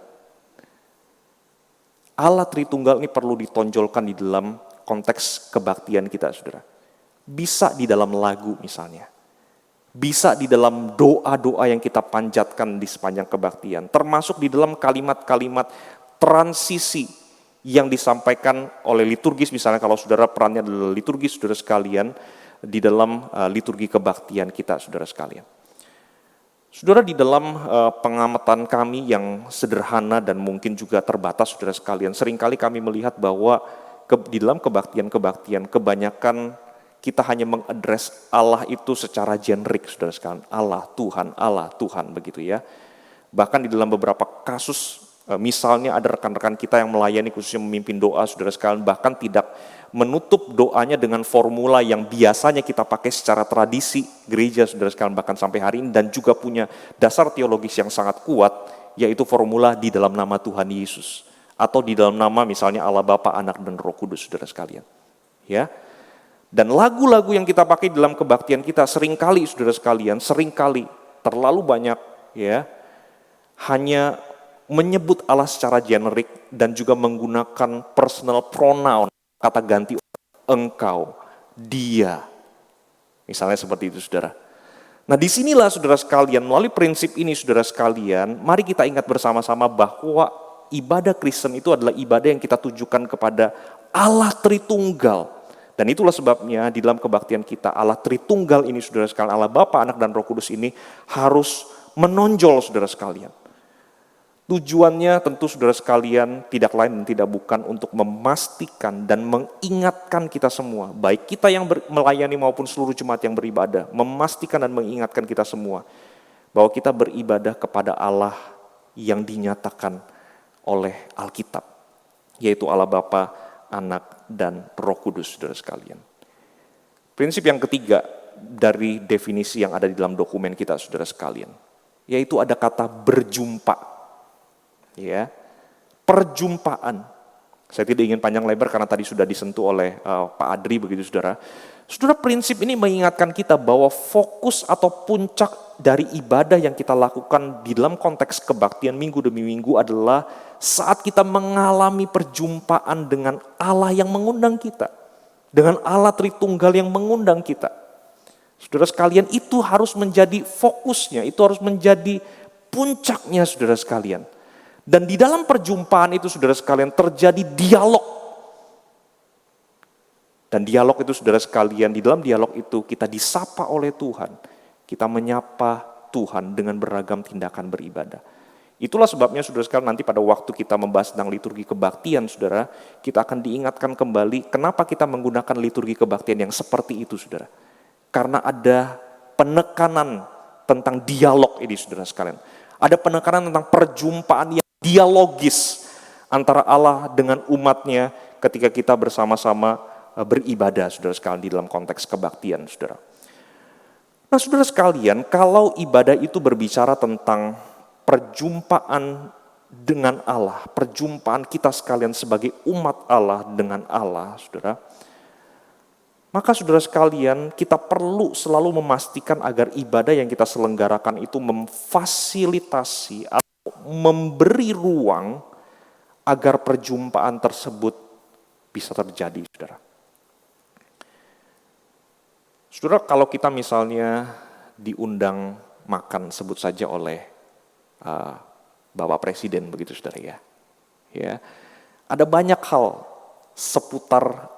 Speaker 1: Allah Tritunggal ini perlu ditonjolkan di dalam konteks kebaktian kita, saudara. Bisa di dalam lagu misalnya. Bisa di dalam doa-doa yang kita panjatkan di sepanjang kebaktian. Termasuk di dalam kalimat-kalimat transisi yang disampaikan oleh liturgis, misalnya kalau saudara perannya adalah liturgis, saudara sekalian, di dalam liturgi kebaktian kita, saudara sekalian. Saudara, di dalam pengamatan kami yang sederhana dan mungkin juga terbatas, saudara sekalian, seringkali kami melihat bahwa di dalam kebaktian kebanyakan kita hanya mengadres Allah itu secara generik, saudara sekalian. Allah Tuhan, begitu ya. Bahkan di dalam beberapa kasus, misalnya ada rekan-rekan kita yang melayani khususnya memimpin doa, saudara sekalian, bahkan tidak menutup doanya dengan formula yang biasanya kita pakai secara tradisi gereja, saudara sekalian, bahkan sampai hari ini, dan juga punya dasar teologis yang sangat kuat, yaitu formula di dalam nama Tuhan Yesus. Atau di dalam nama misalnya Allah Bapa, Anak, dan Roh Kudus, saudara sekalian. Ya. Dan lagu-lagu yang kita pakai dalam kebaktian kita seringkali, saudara sekalian, terlalu banyak ya, hanya menyebut Allah secara generik dan juga menggunakan personal pronoun, kata ganti engkau, dia. Misalnya seperti itu, saudara. Nah, disinilah, saudara sekalian, melalui prinsip ini, saudara sekalian, mari kita ingat bersama-sama bahwa ibadah Kristen itu adalah ibadah yang kita tujukan kepada Allah Tritunggal. Dan itulah sebabnya di dalam kebaktian kita Allah Tritunggal ini saudara sekalian, Allah Bapa, Anak dan Roh Kudus ini harus menonjol saudara sekalian. Tujuannya tentu saudara sekalian tidak lain dan tidak bukan untuk memastikan dan mengingatkan kita semua, baik kita yang melayani maupun seluruh jemaat yang beribadah, memastikan dan mengingatkan kita semua bahwa kita beribadah kepada Allah yang dinyatakan oleh Alkitab, yaitu Allah Bapa, Anak, dan Roh Kudus saudara sekalian. Prinsip yang ketiga dari definisi yang ada di dalam dokumen kita saudara sekalian, yaitu ada kata berjumpa. Ya, perjumpaan. Saya tidak ingin panjang lebar karena tadi sudah disentuh oleh Pak Adri begitu saudara. Saudara, prinsip ini mengingatkan kita bahwa fokus atau puncak dari ibadah yang kita lakukan di dalam konteks kebaktian minggu demi minggu adalah saat kita mengalami perjumpaan dengan Allah yang mengundang kita. Dengan Allah Tritunggal yang mengundang kita. Saudara sekalian, itu harus menjadi fokusnya, itu harus menjadi puncaknya saudara sekalian. Dan di dalam perjumpaan itu saudara sekalian terjadi dialog. Dan dialog itu saudara sekalian, di dalam dialog itu kita disapa oleh Tuhan. Kita menyapa Tuhan dengan beragam tindakan beribadah. Itulah sebabnya saudara sekalian nanti pada waktu kita membahas tentang liturgi kebaktian saudara, kita akan diingatkan kembali kenapa kita menggunakan liturgi kebaktian yang seperti itu saudara. Karena ada penekanan tentang dialog ini saudara sekalian. Ada penekanan tentang perjumpaan yang dialogis antara Allah dengan umatnya ketika kita bersama-sama beribadah saudara sekalian di dalam konteks kebaktian saudara. Nah saudara sekalian, kalau ibadah itu berbicara tentang perjumpaan dengan Allah, perjumpaan kita sekalian sebagai umat Allah dengan Allah saudara, maka saudara sekalian kita perlu selalu memastikan agar ibadah yang kita selenggarakan itu memfasilitasi memberi ruang agar perjumpaan tersebut bisa terjadi, saudara. Saudara, kalau kita misalnya diundang makan, sebut saja oleh Bapak Presiden, begitu saudara ya, ada banyak hal seputar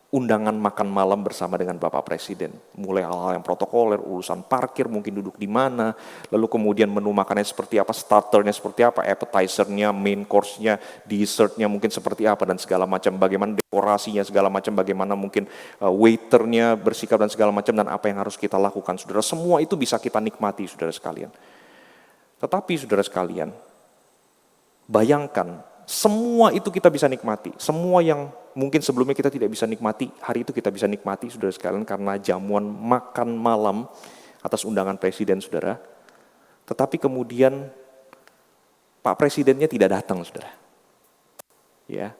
Speaker 1: undangan makan malam bersama dengan Bapak Presiden. Mulai hal-hal yang protokoler, urusan parkir, mungkin duduk di mana, lalu kemudian menu makannya seperti apa, starternya seperti apa, appetizernya, main course-nya, dessertnya mungkin seperti apa, dan segala macam, bagaimana dekorasinya, segala macam, bagaimana mungkin waiternya bersikap dan segala macam, dan apa yang harus kita lakukan. Saudara, semua itu bisa kita nikmati, saudara sekalian. Tetapi saudara sekalian, bayangkan, semua itu kita bisa nikmati. Semua yang mungkin sebelumnya kita tidak bisa nikmati, hari itu kita bisa nikmati, saudara sekalian, karena jamuan makan malam atas undangan Presiden, saudara. Tetapi kemudian Pak Presidennya tidak datang, saudara. Ya,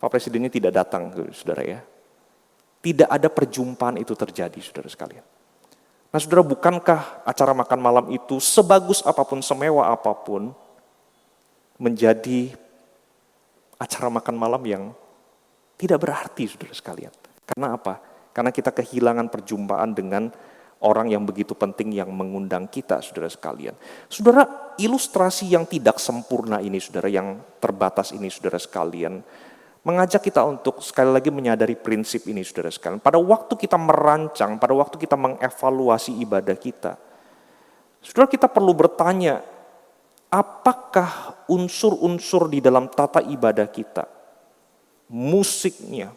Speaker 1: Pak Presidennya tidak datang, saudara ya. Tidak ada perjumpaan itu terjadi, saudara sekalian. Nah saudara, bukankah acara makan malam itu sebagus apapun, semewah apapun, menjadi acara makan malam yang tidak berarti, saudara sekalian. Karena apa? Karena kita kehilangan perjumpaan dengan orang yang begitu penting yang mengundang kita, saudara sekalian. Saudara, ilustrasi yang tidak sempurna ini, saudara, yang terbatas ini, saudara sekalian, mengajak kita untuk sekali lagi menyadari prinsip ini, saudara sekalian. Pada waktu kita merancang, pada waktu kita mengevaluasi ibadah kita, saudara, kita perlu bertanya, apakah unsur-unsur di dalam tata ibadah kita, musiknya,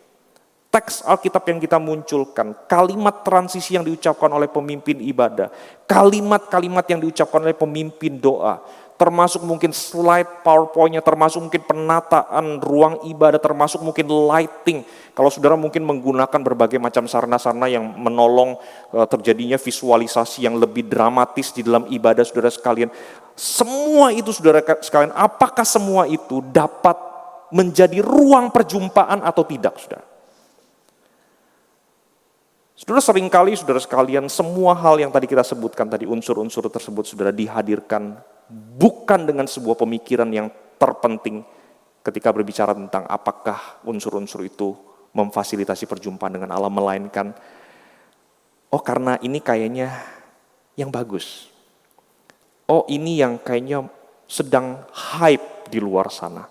Speaker 1: teks Alkitab yang kita munculkan, kalimat transisi yang diucapkan oleh pemimpin ibadah, kalimat-kalimat yang diucapkan oleh pemimpin doa, termasuk mungkin slide PowerPoint-nya, termasuk mungkin penataan ruang ibadah, termasuk mungkin lighting. Kalau saudara mungkin menggunakan berbagai macam sarana-sarana yang menolong terjadinya visualisasi yang lebih dramatis di dalam ibadah, saudara sekalian. Semua itu, saudara sekalian, apakah semua itu dapat menjadi ruang perjumpaan atau tidak, saudara? Saudara, seringkali saudara sekalian, semua hal yang tadi kita sebutkan tadi, unsur-unsur tersebut, saudara, dihadirkan bukan dengan sebuah pemikiran yang terpenting ketika berbicara tentang apakah unsur-unsur itu memfasilitasi perjumpaan dengan Allah, melainkan, oh karena ini kayaknya yang bagus. Oh ini yang kayaknya sedang hype di luar sana.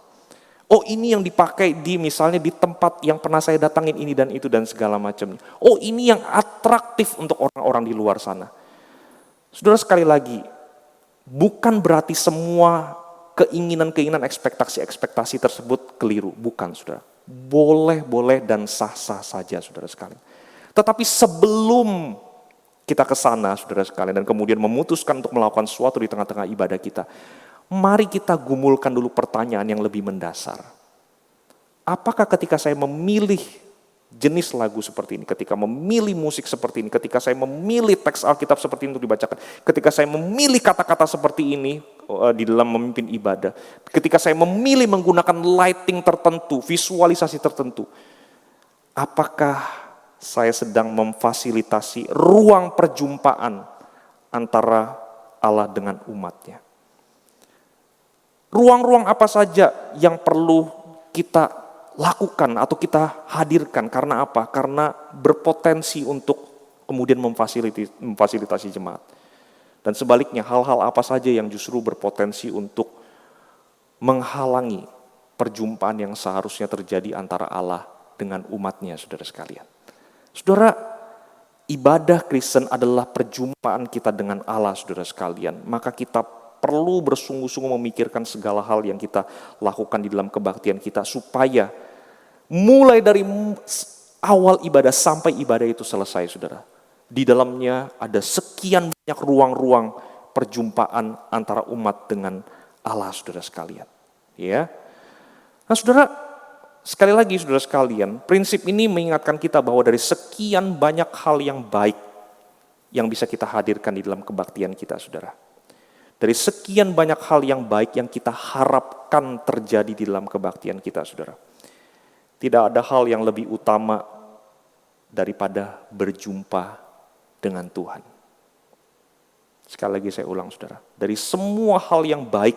Speaker 1: Oh ini yang dipakai di misalnya di tempat yang pernah saya datangin ini dan itu dan segala macamnya. Oh ini yang atraktif untuk orang-orang di luar sana. Saudara sekali lagi, bukan berarti semua keinginan-keinginan ekspektasi-ekspektasi tersebut keliru. Bukan saudara. Boleh dan sah-sah saja saudara sekalian. Tetapi sebelum kita ke sana saudara sekalian dan kemudian memutuskan untuk melakukan sesuatu di tengah-tengah ibadah kita, mari kita gumulkan dulu pertanyaan yang lebih mendasar. Apakah ketika saya memilih jenis lagu seperti ini, ketika memilih musik seperti ini, ketika saya memilih teks Alkitab seperti ini untuk dibacakan, ketika saya memilih kata-kata seperti ini di dalam memimpin ibadah, ketika saya memilih menggunakan lighting tertentu, visualisasi tertentu, apakah saya sedang memfasilitasi ruang perjumpaan antara Allah dengan umatnya? Ruang-ruang apa saja yang perlu kita lakukan atau kita hadirkan, karena apa? Karena berpotensi untuk kemudian memfasilitasi jemaat. Dan sebaliknya hal-hal apa saja yang justru berpotensi untuk menghalangi perjumpaan yang seharusnya terjadi antara Allah dengan umatnya, saudara sekalian. Saudara, ibadah Kristen adalah perjumpaan kita dengan Allah, saudara sekalian. Maka kita perlu bersungguh-sungguh memikirkan segala hal yang kita lakukan di dalam kebaktian kita supaya mulai dari awal ibadah sampai ibadah itu selesai, saudara. Di dalamnya ada sekian banyak ruang-ruang perjumpaan antara umat dengan Allah, saudara sekalian. Ya. Nah, saudara, sekali lagi saudara sekalian, prinsip ini mengingatkan kita bahwa dari sekian banyak hal yang baik yang bisa kita hadirkan di dalam kebaktian kita, saudara. Dari sekian banyak hal yang baik yang kita harapkan terjadi di dalam kebaktian kita, saudara. Tidak ada hal yang lebih utama daripada berjumpa dengan Tuhan. Sekali lagi saya ulang, saudara. Dari semua hal yang baik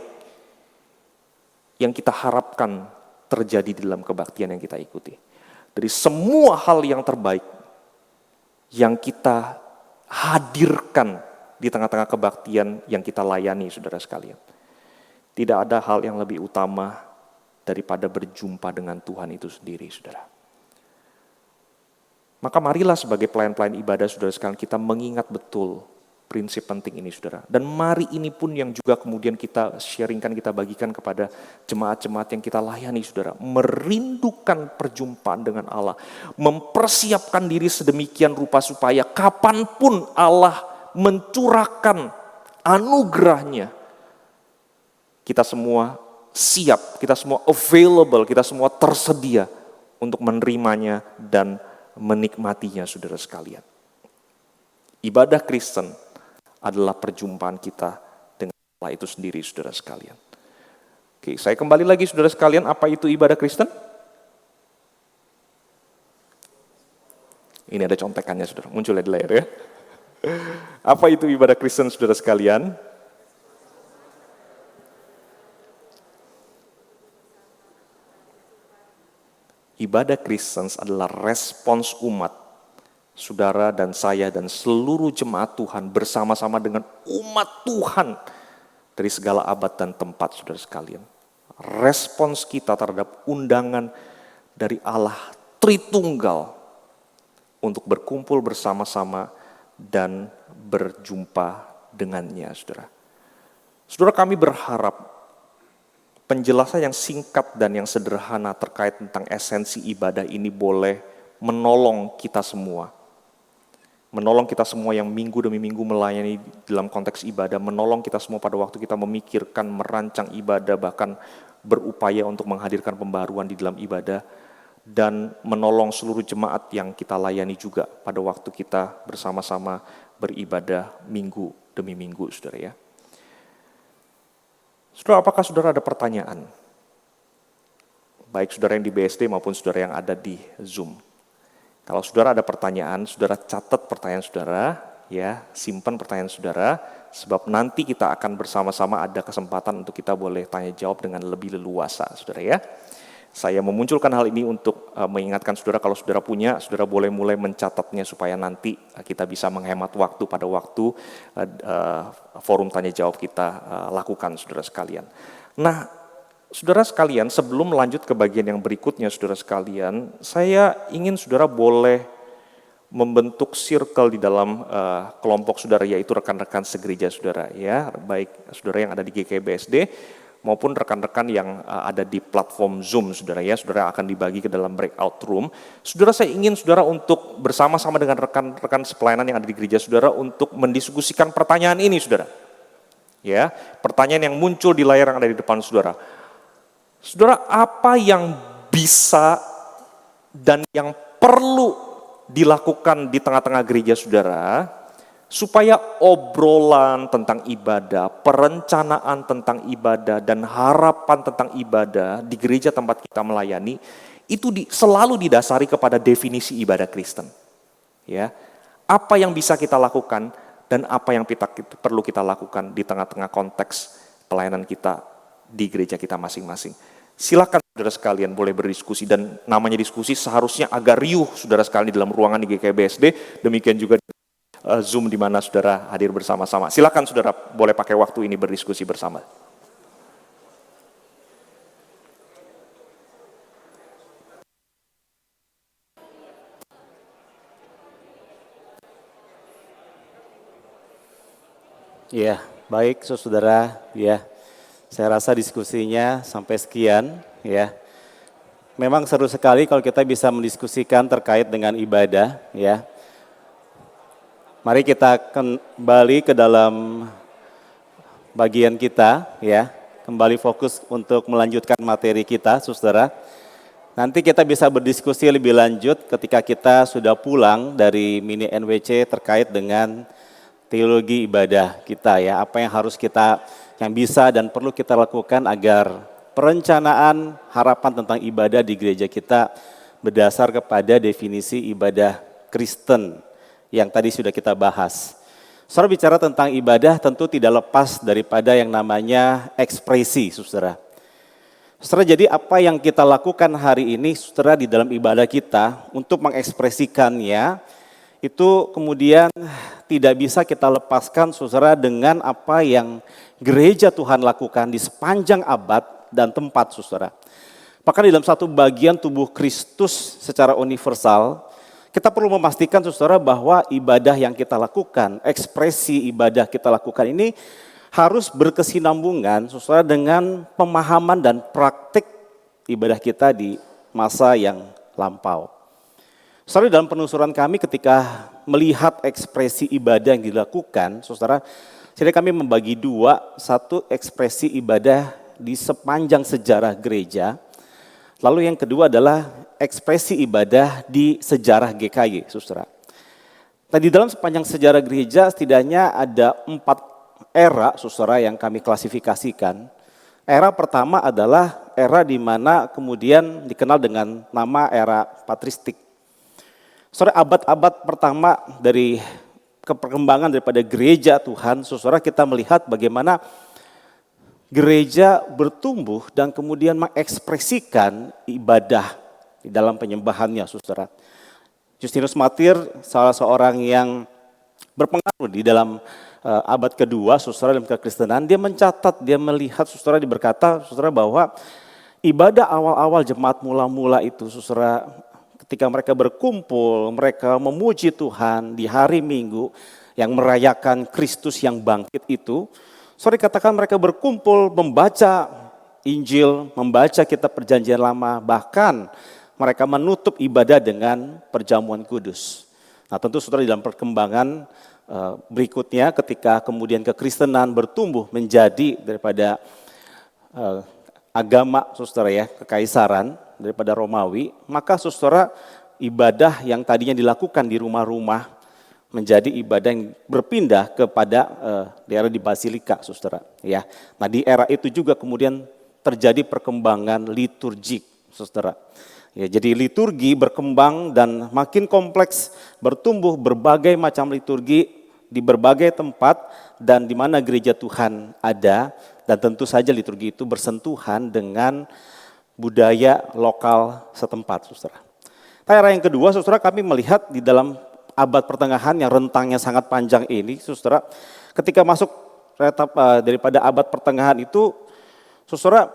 Speaker 1: yang kita harapkan terjadi di dalam kebaktian yang kita ikuti. Dari semua hal yang terbaik yang kita hadirkan di tengah-tengah kebaktian yang kita layani, saudara sekalian. Tidak ada hal yang lebih utama daripada berjumpa dengan Tuhan itu sendiri, saudara. Maka marilah sebagai pelayan-pelayan ibadah, saudara sekalian, kita mengingat betul prinsip penting ini, saudara. Dan mari ini pun yang juga kemudian kita sharingkan, kita bagikan kepada jemaat-jemaat yang kita layani, saudara. Merindukan perjumpaan dengan Allah. Mempersiapkan diri sedemikian rupa supaya kapanpun Allah mencurahkan anugerahnya, kita semua siap, kita semua available, kita semua tersedia untuk menerimanya dan menikmatinya, saudara sekalian. Ibadah Kristen adalah perjumpaan kita dengan Allah itu sendiri, saudara sekalian. Oke, saya kembali lagi, saudara sekalian, apa itu ibadah Kristen? Ini ada contekannya, saudara, muncul di layar ya. Apa itu ibadah Kristen, saudara sekalian? Ibadah Kristen adalah respons umat, saudara dan saya dan seluruh jemaat Tuhan bersama-sama dengan umat Tuhan dari segala abad dan tempat, saudara sekalian. Respons kita terhadap undangan dari Allah Tritunggal untuk berkumpul bersama-sama dan berjumpa dengannya, saudara. Saudara, kami berharap penjelasan yang singkat dan yang sederhana terkait tentang esensi ibadah ini boleh menolong kita semua. Menolong kita semua yang minggu demi minggu melayani dalam konteks ibadah, menolong kita semua pada waktu kita memikirkan, merancang ibadah, bahkan berupaya untuk menghadirkan pembaruan di dalam ibadah, dan menolong seluruh jemaat yang kita layani juga pada waktu kita bersama-sama beribadah minggu demi minggu, saudara ya. Saudara, apakah saudara ada pertanyaan? Baik saudara yang di BSD maupun saudara yang ada di Zoom. Kalau saudara ada pertanyaan, saudara catat pertanyaan saudara, ya, simpan pertanyaan saudara, sebab nanti kita akan bersama-sama ada kesempatan untuk kita boleh tanya jawab dengan lebih leluasa, saudara ya. Saya memunculkan hal ini untuk mengingatkan saudara, kalau saudara punya, saudara boleh mulai mencatatnya supaya nanti kita bisa menghemat waktu pada waktu forum tanya jawab kita lakukan, saudara sekalian. Nah, Saudara sekalian, sebelum melanjut ke bagian yang berikutnya, saudara sekalian, saya ingin saudara boleh membentuk circle di dalam kelompok saudara, yaitu rekan-rekan segereja saudara, ya, baik saudara yang ada di GKI BSD maupun rekan-rekan yang ada di platform Zoom, saudara ya, saudara akan dibagi ke dalam breakout room. Saudara, saya ingin saudara untuk bersama-sama dengan rekan-rekan sepelayanan yang ada di gereja saudara untuk mendiskusikan pertanyaan ini, saudara. Ya, pertanyaan yang muncul di layar yang ada di depan saudara. Saudara, apa yang bisa dan yang perlu dilakukan di tengah-tengah gereja saudara supaya obrolan tentang ibadah, perencanaan tentang ibadah, dan harapan tentang ibadah di gereja tempat kita melayani itu selalu didasari kepada definisi ibadah Kristen. Ya, apa yang bisa kita lakukan dan apa yang perlu kita lakukan di tengah-tengah konteks pelayanan kita di gereja kita masing-masing. Silakan saudara sekalian boleh berdiskusi, dan namanya diskusi seharusnya agak riuh saudara sekalian di dalam ruangan di GKI BSD, demikian juga di Zoom di mana saudara hadir bersama-sama. Silakan saudara boleh pakai waktu ini berdiskusi bersama.
Speaker 2: Ya, baik saudara, ya. Saya rasa diskusinya sampai sekian, ya. Memang seru sekali kalau kita bisa mendiskusikan terkait dengan ibadah, ya. Mari kita kembali ke dalam bagian kita, ya. Kembali fokus untuk melanjutkan materi kita, saudara. Nanti kita bisa berdiskusi lebih lanjut ketika kita sudah pulang dari mini NWC terkait dengan teologi ibadah kita, ya. Apa yang harus kita, yang bisa dan perlu kita lakukan agar perencanaan harapan tentang ibadah di gereja kita berdasar kepada definisi ibadah Kristen yang tadi sudah kita bahas. Saudara, bicara tentang ibadah tentu tidak lepas daripada yang namanya ekspresi, saudara. Saudara, jadi apa yang kita lakukan hari ini, saudara, di dalam ibadah kita untuk mengekspresikannya, itu kemudian tidak bisa kita lepaskan, saudara, dengan apa yang gereja Tuhan lakukan di sepanjang abad dan tempat, saudara. Bahkan di dalam satu bagian tubuh Kristus secara universal, kita perlu memastikan, saudara, bahwa ibadah yang kita lakukan, ekspresi ibadah kita lakukan ini harus berkesinambungan, saudara, dengan pemahaman dan praktik ibadah kita di masa yang lampau. Saudara, dalam penelusuran kami ketika melihat ekspresi ibadah yang dilakukan, saudara, jadi kami membagi dua, satu ekspresi ibadah di sepanjang sejarah gereja, lalu yang kedua adalah ekspresi ibadah di sejarah GKI, saudara. Nah, di dalam sepanjang sejarah gereja setidaknya ada 4 era, saudara, yang kami klasifikasikan. Era pertama adalah era di mana kemudian dikenal dengan nama era patristik. Saudara, abad-abad pertama dari perkembangan daripada gereja Tuhan, saudara, kita melihat bagaimana gereja bertumbuh dan kemudian mengekspresikan ibadah di dalam penyembahannya, saudara. Justinus Martyr, salah seorang yang berpengaruh di dalam abad kedua, saudara, dalam kekristenan, dia mencatat, dia melihat, saudara, berkata, saudara, bahwa ibadah awal-awal jemaat mula-mula itu, saudara, ketika mereka berkumpul, mereka memuji Tuhan di hari Minggu yang merayakan Kristus yang bangkit itu, saudara, katakan mereka berkumpul membaca Injil, membaca kitab Perjanjian Lama, bahkan mereka menutup ibadah dengan perjamuan kudus. Nah, tentu saudara, dalam perkembangan berikutnya ketika kemudian kekristenan bertumbuh menjadi daripada agama, saudara, ya, kekaisaran daripada Romawi, maka saudara, ibadah yang tadinya dilakukan di rumah-rumah menjadi ibadah yang berpindah kepada daerah di Basilika, saudara, ya. Nah, di era itu juga kemudian terjadi perkembangan liturgik, saudara. Ya, jadi liturgi berkembang dan makin kompleks, bertumbuh berbagai macam liturgi di berbagai tempat dan di mana gereja Tuhan ada, dan tentu saja liturgi itu bersentuhan dengan budaya lokal setempat, saudara. Nah, era yang kedua, saudara, kami melihat di dalam abad pertengahan yang rentangnya sangat panjang ini, saudara, ketika masuk daripada abad pertengahan itu, saudara,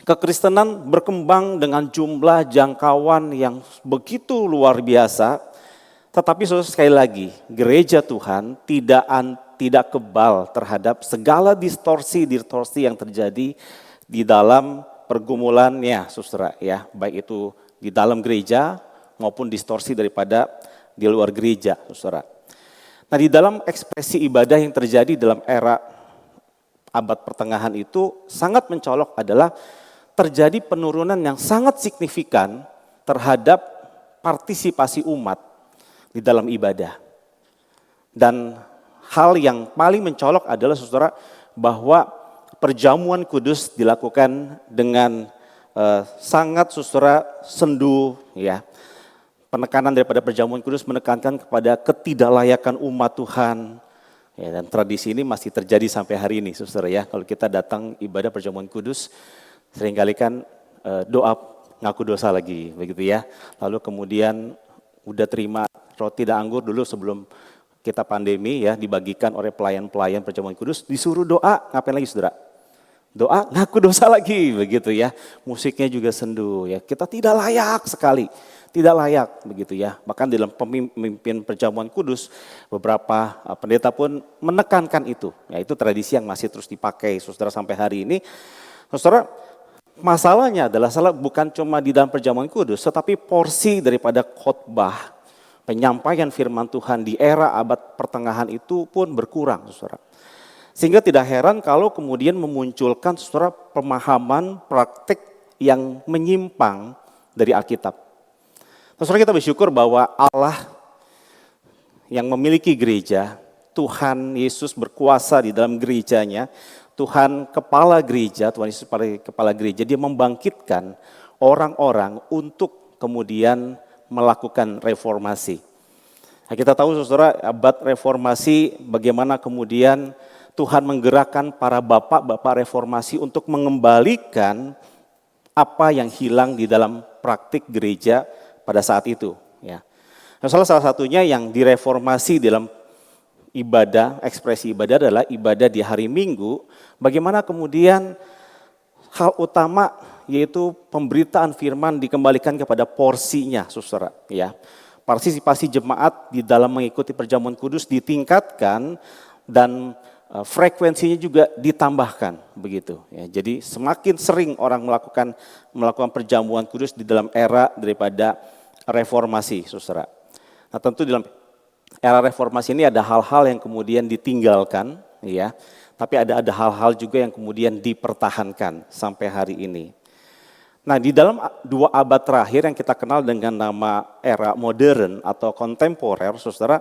Speaker 2: Kekristenan berkembang dengan jumlah jangkauan yang begitu luar biasa, tetapi saudara sekali lagi, gereja Tuhan tidak kebal terhadap segala distorsi yang terjadi di dalam pergumulannya, saudara ya, baik itu di dalam gereja maupun distorsi daripada di luar gereja, saudara. Nah, di dalam ekspresi ibadah yang terjadi dalam era abad pertengahan itu sangat mencolok adalah terjadi penurunan yang sangat signifikan terhadap partisipasi umat di dalam ibadah. Dan hal yang paling mencolok adalah saudara bahwa perjamuan kudus dilakukan dengan sangat saudara sendu ya. Penekanan daripada perjamuan kudus menekankan kepada ketidaklayakan umat Tuhan. Ya, dan tradisi ini masih terjadi sampai hari ini saudara ya. Kalau kita datang ibadah perjamuan kudus, seringkali kan doa ngaku dosa lagi begitu ya. Lalu kemudian udah terima roti dan anggur dulu sebelum kita pandemi ya, dibagikan oleh pelayan-pelayan perjamuan kudus, disuruh doa, ngapain lagi saudara? Doa ngaku dosa lagi begitu ya. Musiknya juga sendu ya. Kita tidak layak sekali. Tidak layak begitu ya. Bahkan dalam pemimpin perjamuan kudus beberapa pendeta pun menekankan itu. Ya, itu tradisi yang masih terus dipakai saudara sampai hari ini. Saudara, masalahnya adalah bukan cuma di dalam perjamuan kudus, tetapi porsi daripada khotbah, penyampaian firman Tuhan di era abad pertengahan itu pun berkurang, saudara. Sehingga tidak heran kalau kemudian memunculkan, saudara, pemahaman praktik yang menyimpang dari Alkitab. Saudara, kita bersyukur bahwa Allah yang memiliki gereja, Tuhan Yesus berkuasa di dalam gerejanya, Tuhan kepala gereja, Tuhan Yesus kepala gereja, dia membangkitkan orang-orang untuk kemudian melakukan reformasi. Nah, kita tahu saudara, abad reformasi bagaimana kemudian Tuhan menggerakkan para bapak-bapak reformasi untuk mengembalikan apa yang hilang di dalam praktik gereja pada saat itu. Ya. Nah, salah satunya yang direformasi dalam ibadah, ekspresi ibadah adalah ibadah di hari Minggu. Bagaimana kemudian hal utama yaitu pemberitaan firman dikembalikan kepada porsinya, saudara. Ya, partisipasi jemaat di dalam mengikuti perjamuan kudus ditingkatkan dan frekuensinya juga ditambahkan, begitu. Ya, jadi semakin sering orang melakukan perjamuan kudus di dalam era daripada reformasi, saudara. Nah, tentu dalam era reformasi ini ada hal-hal yang kemudian ditinggalkan, ya. Tapi ada hal-hal juga yang kemudian dipertahankan sampai hari ini. Nah, di dalam 2 abad terakhir yang kita kenal dengan nama era modern atau kontemporer, saudara,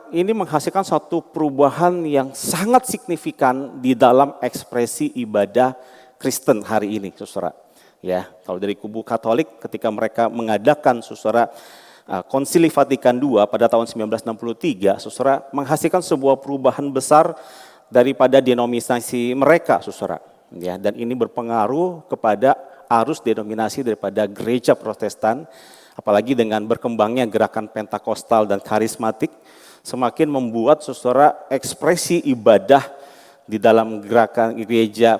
Speaker 2: ini menghasilkan satu perubahan yang sangat signifikan di dalam ekspresi ibadah Kristen hari ini, saudara. Ya, kalau dari kubu Katolik ketika mereka mengadakan, saudara, Konsili Vatikan II pada tahun 1963, saudara, menghasilkan sebuah perubahan besar daripada denominasi mereka, saudara. Ya, dan ini berpengaruh kepada arus denominasi daripada gereja Protestan, apalagi dengan berkembangnya gerakan Pentakostal dan karismatik, semakin membuat, saudara, ekspresi ibadah di dalam gerakan gereja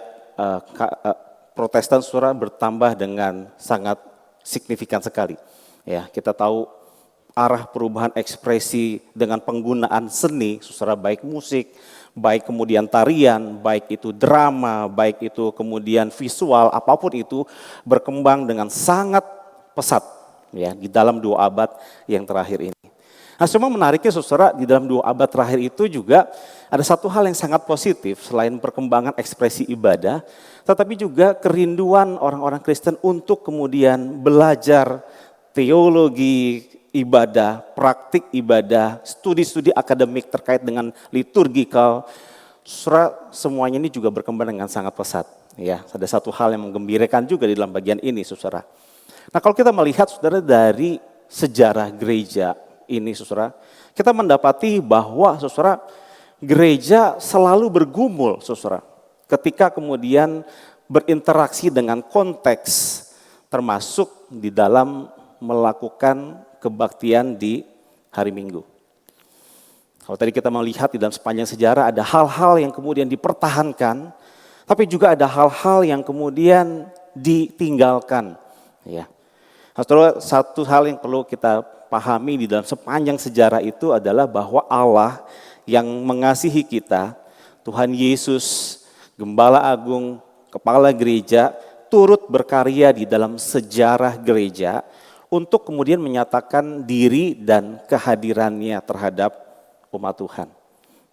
Speaker 2: Protestan, saudara, bertambah dengan sangat signifikan sekali. Ya, kita tahu arah perubahan ekspresi dengan penggunaan seni, saudara, baik musik, baik kemudian tarian, baik itu drama, baik itu kemudian visual, apapun itu berkembang dengan sangat pesat ya di dalam 2 abad yang terakhir ini. Nah, semua menariknya, saudara, di dalam 2 abad terakhir itu juga ada satu hal yang sangat positif selain perkembangan ekspresi ibadah, tetapi juga kerinduan orang-orang Kristen untuk kemudian belajar teologi ibadah, praktik ibadah, studi-studi akademik terkait dengan liturgikal. Saudara, semuanya ini juga berkembang dengan sangat pesat. Ya, ada satu hal yang menggembirakan juga di dalam bagian ini, saudara. Nah, kalau kita melihat, saudara, dari sejarah gereja ini, saudara, kita mendapati bahwa, saudara, gereja selalu bergumul, saudara, ketika kemudian berinteraksi dengan konteks, termasuk di dalam melakukan kebaktian di hari Minggu. Kalau tadi kita melihat di dalam sepanjang sejarah ada hal-hal yang kemudian dipertahankan, Tapi juga ada hal-hal yang kemudian ditinggalkan. Ya. Saudara, satu hal yang perlu kita pahami di dalam sepanjang sejarah itu adalah bahwa Allah yang mengasihi kita, Tuhan Yesus, Gembala Agung, Kepala Gereja, turut berkarya di dalam sejarah gereja untuk kemudian menyatakan diri dan kehadirannya terhadap umat Tuhan.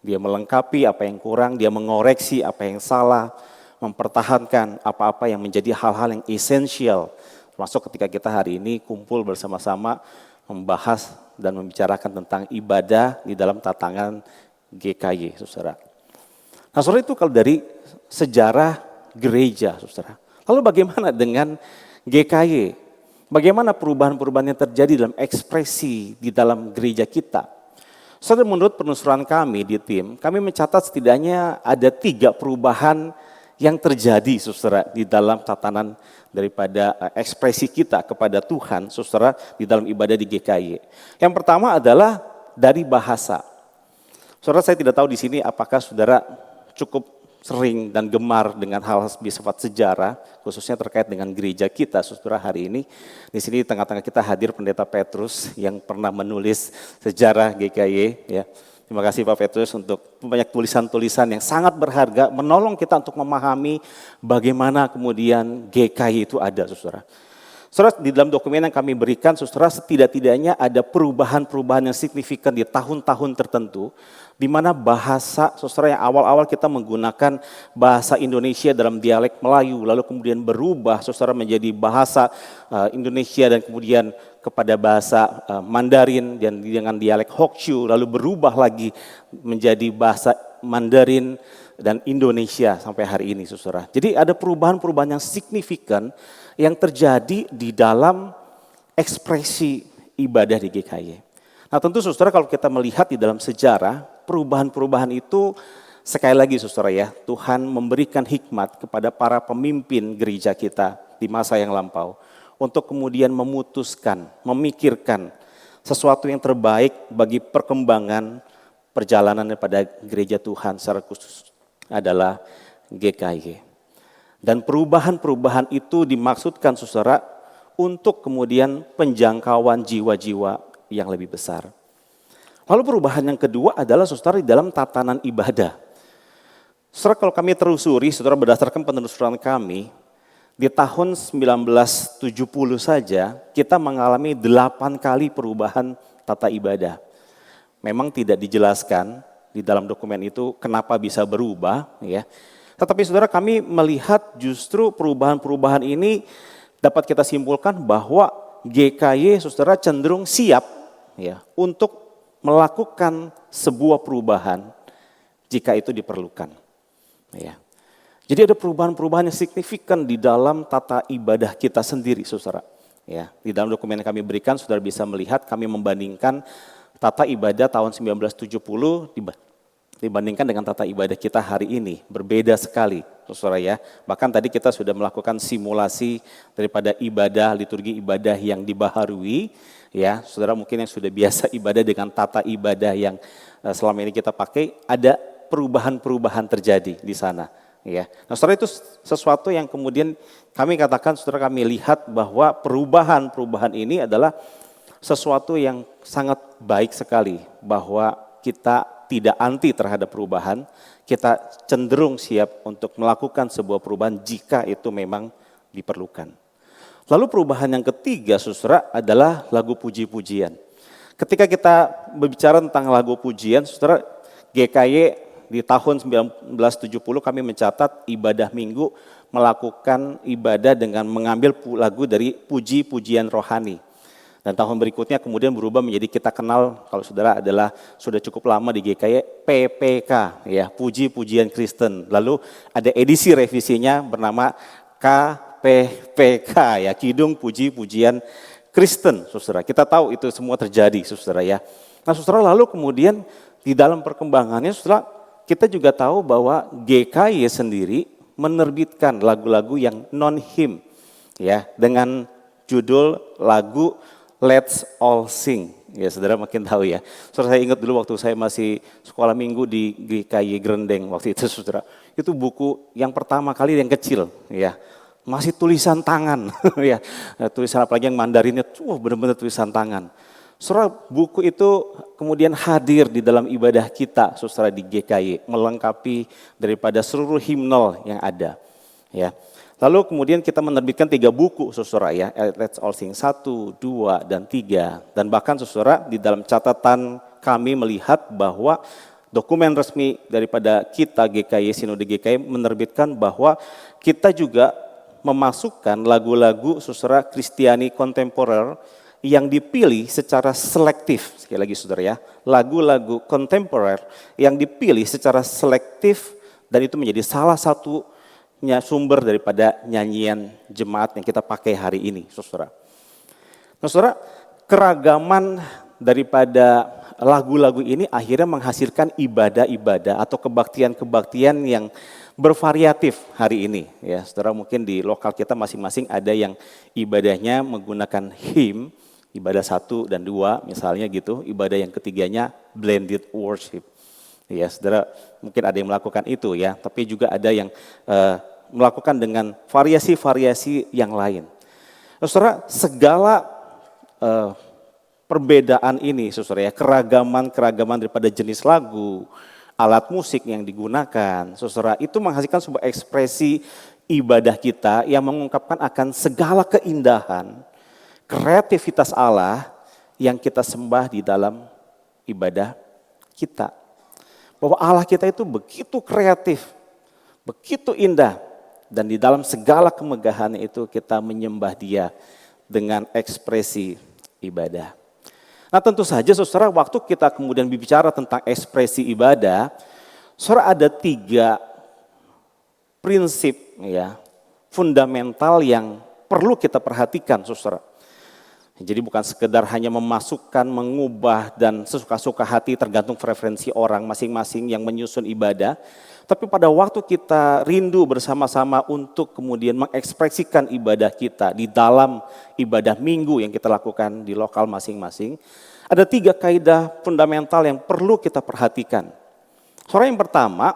Speaker 2: Dia melengkapi apa yang kurang, dia mengoreksi apa yang salah, mempertahankan apa-apa yang menjadi hal-hal yang esensial. Termasuk ketika kita hari ini kumpul bersama-sama membahas dan membicarakan tentang ibadah di dalam tatanan GKY, saudara. Nah, saudara, itu kalau dari sejarah gereja, saudara. Lalu bagaimana dengan GKY? Bagaimana perubahan-perubahan yang terjadi dalam ekspresi di dalam gereja kita? Saudara, menurut penelusuran kami di tim, kami mencatat setidaknya ada 3 perubahan yang terjadi, saudara, di dalam tatanan daripada ekspresi kita kepada Tuhan, saudara, di dalam ibadah di GKY. Yang pertama adalah dari bahasa. Saudara, saya tidak tahu di sini apakah saudara cukup sering dan gemar dengan hal bersifat sejarah, khususnya terkait dengan gereja kita, saudara, hari ini. Di sini di tengah-tengah kita hadir Pendeta Petrus yang pernah menulis sejarah GKY, ya. Terima kasih Pak Petrus untuk banyak tulisan-tulisan yang sangat berharga, menolong kita untuk memahami bagaimana kemudian GKY itu ada, saudara. Saudara, di dalam dokumen yang kami berikan, saudara, setidak-tidaknya ada perubahan-perubahan yang signifikan di tahun-tahun tertentu, di mana bahasa, saudara, yang awal-awal kita menggunakan bahasa Indonesia dalam dialek Melayu, lalu kemudian berubah, saudara, menjadi bahasa Indonesia dan kemudian kepada bahasa Mandarin dan dengan dialek Hokkien, lalu berubah lagi menjadi bahasa Mandarin dan Indonesia sampai hari ini, saudara. Jadi ada perubahan-perubahan yang signifikan yang terjadi di dalam ekspresi ibadah di GKY. Nah, tentu saudara, kalau kita melihat di dalam sejarah, perubahan-perubahan itu sekali lagi, saudara, ya, Tuhan memberikan hikmat kepada para pemimpin gereja kita di masa yang lampau untuk kemudian memutuskan, memikirkan sesuatu yang terbaik bagi perkembangan perjalanan daripada gereja Tuhan secara khusus adalah GKY. Dan perubahan-perubahan itu dimaksudkan, saudara, untuk kemudian penjangkauan jiwa-jiwa yang lebih besar. Lalu perubahan yang kedua adalah, saudara, di dalam tatanan ibadah. Saudara, kalau kami telusuri, saudara, berdasarkan penelusuran kami, di tahun 1970 saja kita mengalami 8 kali perubahan tata ibadah. Memang tidak dijelaskan di dalam dokumen itu kenapa bisa berubah, ya. Tetapi saudara, kami melihat justru perubahan-perubahan ini dapat kita simpulkan bahwa GKY, saudara, cenderung siap, ya, untuk melakukan sebuah perubahan jika itu diperlukan, ya. Jadi ada perubahan-perubahan yang signifikan di dalam tata ibadah kita sendiri, saudara. Ya, di dalam dokumen yang kami berikan, saudara bisa melihat kami membandingkan tata ibadah tahun 1970 dibandingkan dengan tata ibadah kita hari ini. Berbeda sekali, saudara, ya. Bahkan tadi kita sudah melakukan simulasi daripada ibadah, liturgi ibadah yang dibaharui. Ya, saudara, mungkin yang sudah biasa ibadah dengan tata ibadah yang selama ini kita pakai, ada perubahan-perubahan terjadi di sana. Ya, nah, saudara, itu sesuatu yang kemudian kami katakan, saudara, kami lihat bahwa perubahan-perubahan ini adalah sesuatu yang sangat baik sekali, bahwa kita tidak anti terhadap perubahan, kita cenderung siap untuk melakukan sebuah perubahan jika itu memang diperlukan. Lalu perubahan yang ketiga, saudara, adalah lagu puji-pujian. Ketika kita berbicara tentang lagu pujian, saudara, GKY di tahun 1970 kami mencatat ibadah minggu melakukan ibadah dengan mengambil lagu dari puji-pujian rohani. Dan tahun berikutnya kemudian berubah menjadi kita kenal, kalau saudara adalah sudah cukup lama di GKY, PPK, ya, puji-pujian Kristen. Lalu ada edisi revisinya bernama KPPK, ya, Kidung Puji-pujian Kristen, saudara. Kita tahu itu semua terjadi, saudara, ya. Nah, saudara, lalu kemudian di dalam perkembangannya, saudara, kita juga tahu bahwa GKY sendiri menerbitkan lagu-lagu yang non-hymn, ya, dengan judul lagu Let's All Sing. Ya, saudara makin tahu, ya. Saudara, saya ingat dulu waktu saya masih sekolah minggu di GKY Grendeng waktu itu, saudara. Itu buku yang pertama kali yang kecil, ya. Masih tulisan tangan, ya. Tulisan apalagi yang Mandarinnya, benar-benar tulisan tangan. Saudara, buku itu kemudian hadir di dalam ibadah kita, saudara, di GKY, melengkapi daripada seluruh himnal yang ada. Ya. Lalu kemudian kita menerbitkan 3 buku, saudara, ya, Let's All Sing 1, 2, dan 3. Dan bahkan, saudara, di dalam catatan kami melihat bahwa dokumen resmi daripada kita GKY, Sinode GKY menerbitkan bahwa kita juga memasukkan lagu-lagu, saudara, Kristiani kontemporer yang dipilih secara selektif, sekali lagi saudara ya, lagu-lagu kontemporer yang dipilih secara selektif dan itu menjadi salah satunya sumber daripada nyanyian jemaat yang kita pakai hari ini, saudara. Nah, saudara, keragaman daripada lagu-lagu ini akhirnya menghasilkan ibadah-ibadah atau kebaktian-kebaktian yang bervariatif hari ini. Ya, saudara, mungkin di lokal kita masing-masing ada yang ibadahnya menggunakan hymn, ibadah 1 dan 2 misalnya gitu, ibadah yang ketiganya blended worship. Ya, saudara, mungkin ada yang melakukan itu ya, tapi juga ada yang melakukan dengan variasi-variasi yang lain. Nah, saudara, segala perbedaan ini, saudara ya, keragaman daripada jenis lagu, alat musik yang digunakan, saudara, itu menghasilkan sebuah ekspresi ibadah kita yang mengungkapkan akan segala keindahan, kreativitas Allah yang kita sembah di dalam ibadah kita. Bahwa Allah kita itu begitu kreatif, begitu indah, dan di dalam segala kemegahan itu kita menyembah Dia dengan ekspresi ibadah. Nah, tentu saja saudara, waktu kita kemudian berbicara tentang ekspresi ibadah, saudara, ada 3 prinsip ya, fundamental yang perlu kita perhatikan, saudara. Jadi bukan sekedar hanya memasukkan, mengubah dan sesuka-suka hati tergantung preferensi orang masing-masing yang menyusun ibadah. Tapi pada waktu kita rindu bersama-sama untuk kemudian mengekspresikan ibadah kita di dalam ibadah minggu yang kita lakukan di lokal masing-masing. Ada 3 kaidah fundamental yang perlu kita perhatikan. Soal yang pertama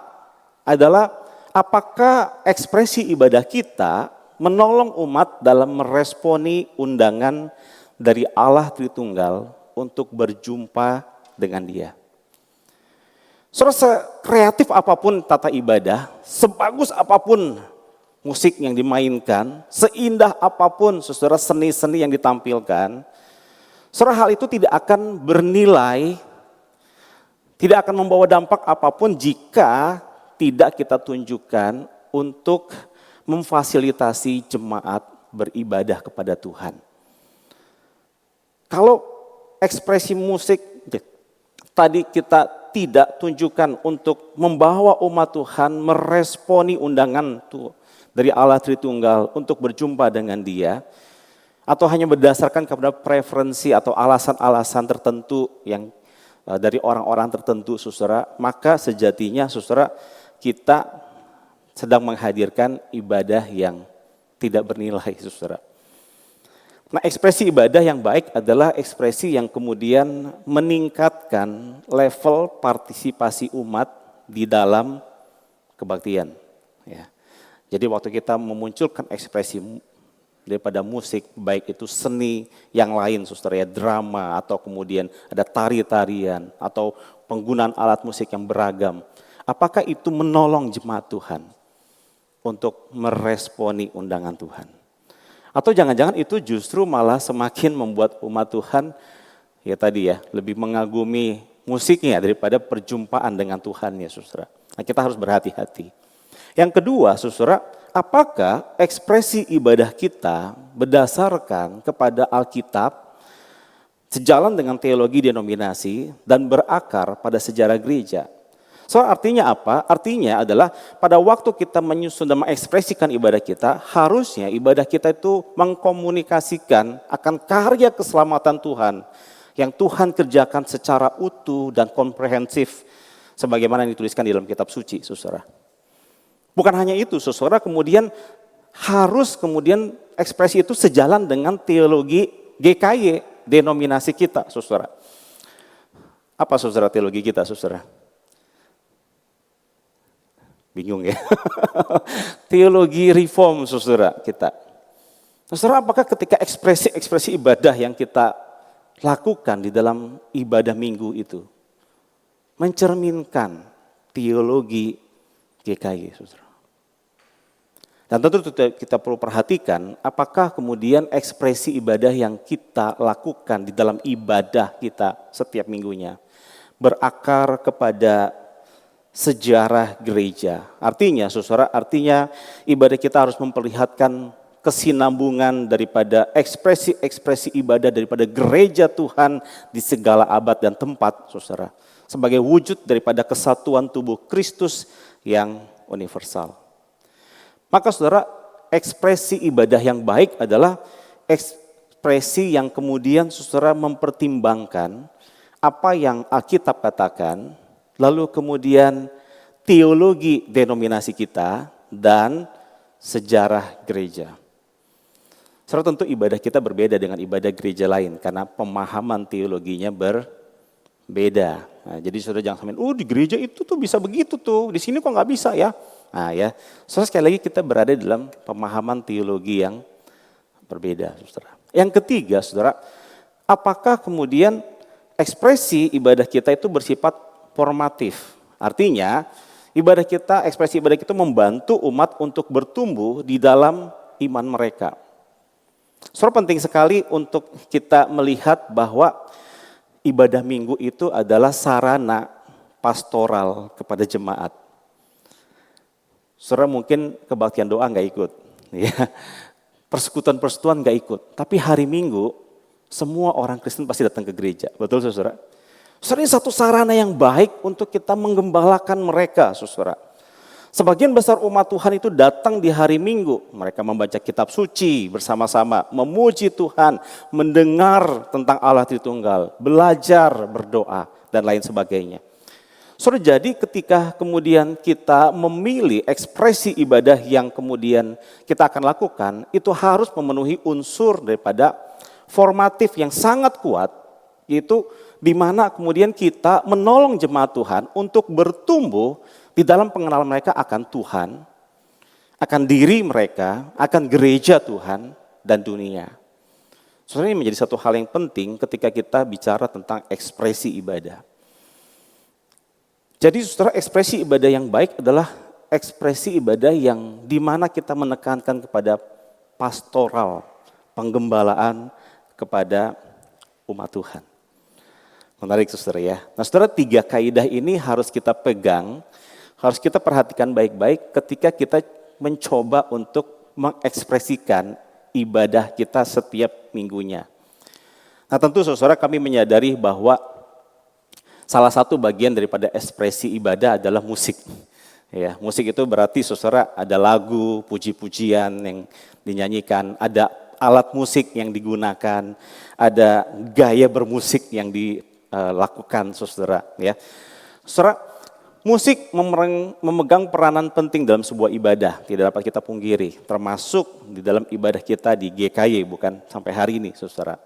Speaker 2: adalah apakah ekspresi ibadah kita menolong umat dalam meresponi undangan dari Allah Tritunggal untuk berjumpa dengan Dia. Saudara, sekreatif apapun tata ibadah, sebagus apapun musik yang dimainkan, seindah apapun saudara seni-seni yang ditampilkan, saudara, hal itu tidak akan bernilai, tidak akan membawa dampak apapun jika tidak kita tunjukkan untuk memfasilitasi jemaat beribadah kepada Tuhan. Kalau ekspresi musik tadi kita tidak tunjukkan untuk membawa umat Tuhan meresponi undangan dari Allah Tritunggal untuk berjumpa dengan Dia, atau hanya berdasarkan kepada preferensi atau alasan-alasan tertentu yang dari orang-orang tertentu, saudara, maka sejatinya, saudara, kita sedang menghadirkan ibadah yang tidak bernilai, saudara. Nah, ekspresi ibadah yang baik adalah ekspresi yang kemudian meningkatkan level partisipasi umat di dalam kebaktian. Ya. Jadi waktu kita memunculkan ekspresi daripada musik, baik itu seni yang lain, saudara ya, drama, atau kemudian ada tari-tarian, atau penggunaan alat musik yang beragam, apakah itu menolong jemaat Tuhan untuk meresponi undangan Tuhan? Atau jangan-jangan itu justru malah semakin membuat umat Tuhan ya tadi ya lebih mengagumi musiknya daripada perjumpaan dengan Tuhan ya, saudara. Nah, kita harus berhati-hati. Yang kedua, saudara, apakah ekspresi ibadah kita berdasarkan kepada Alkitab sejalan dengan teologi denominasi dan berakar pada sejarah gereja? So, artinya apa? Artinya adalah pada waktu kita menyusun dan mengekspresikan ibadah kita, harusnya ibadah kita itu mengkomunikasikan akan karya keselamatan Tuhan yang Tuhan kerjakan secara utuh dan komprehensif sebagaimana yang dituliskan di dalam kitab suci, saudara. Bukan hanya itu, saudara, kemudian harus kemudian ekspresi itu sejalan dengan teologi GKY, denominasi kita, saudara. Apa, saudara, teologi kita, saudara? Bingung ya. Teologi reform saudara kita. Saudara, apakah ketika ekspresi-ekspresi ibadah yang kita lakukan di dalam ibadah minggu itu mencerminkan teologi GKY, saudara? Dan tentu kita perlu perhatikan apakah kemudian ekspresi ibadah yang kita lakukan di dalam ibadah kita setiap minggunya berakar kepada sejarah gereja. Artinya, saudara, ibadah kita harus memperlihatkan kesinambungan daripada ekspresi-ekspresi ibadah daripada gereja Tuhan di segala abad dan tempat, saudara. Sebagai wujud daripada kesatuan tubuh Kristus yang universal. Maka saudara, ekspresi ibadah yang baik adalah ekspresi yang kemudian saudara mempertimbangkan apa yang Alkitab katakan, lalu kemudian teologi denominasi kita dan sejarah gereja. Saudara, tentu ibadah kita berbeda dengan ibadah gereja lain karena pemahaman teologinya berbeda. Nah, jadi saudara jangan sampai, di gereja itu tuh bisa begitu tuh, di sini kok nggak bisa ya? Nah ya, saudara, sekali lagi kita berada dalam pemahaman teologi yang berbeda, saudara. Yang ketiga, saudara, apakah kemudian ekspresi ibadah kita itu bersifat formatif? Artinya, ekspresi ibadah kita membantu umat untuk bertumbuh di dalam iman mereka. Saudara, penting sekali untuk kita melihat bahwa ibadah minggu itu adalah sarana pastoral kepada jemaat. Saudara, mungkin kebaktian doa nggak ikut, ya. Persekutuan-persekutuan nggak ikut. Tapi hari Minggu semua orang Kristen pasti datang ke gereja, betul saudara? Saudara, ini satu sarana yang baik untuk kita menggembalakan mereka, saudara. Sebagian besar umat Tuhan itu datang di hari Minggu, mereka membaca kitab suci bersama-sama, memuji Tuhan, mendengar tentang Allah Tritunggal, belajar berdoa dan lain sebagainya. Saudara, jadi ketika kemudian kita memilih ekspresi ibadah yang kemudian kita akan lakukan, itu harus memenuhi unsur daripada formatif yang sangat kuat, yaitu di mana kemudian kita menolong jemaat Tuhan untuk bertumbuh di dalam pengenalan mereka akan Tuhan, akan diri mereka, akan gereja Tuhan dan dunia. Saudara, ini menjadi satu hal yang penting ketika kita bicara tentang ekspresi ibadah. Jadi saudara, ekspresi ibadah yang baik adalah ekspresi ibadah yang dimana kita menekankan kepada pastoral, penggembalaan kepada umat Tuhan. Menarik saudara ya. Nah saudara, 3 kaidah ini harus kita pegang, harus kita perhatikan baik-baik ketika kita mencoba untuk mengekspresikan ibadah kita setiap minggunya. Nah tentu saudara, kami menyadari bahwa salah satu bagian daripada ekspresi ibadah adalah musik. Ya, musik itu berarti saudara ada lagu, puji-pujian yang dinyanyikan, ada alat musik yang digunakan, ada gaya bermusik yang dilakukan saudara. Ya, saudara, musik memegang peranan penting dalam sebuah ibadah, tidak dapat kita pungkiri, termasuk di dalam ibadah kita di GKY, bukan sampai hari ini saudara.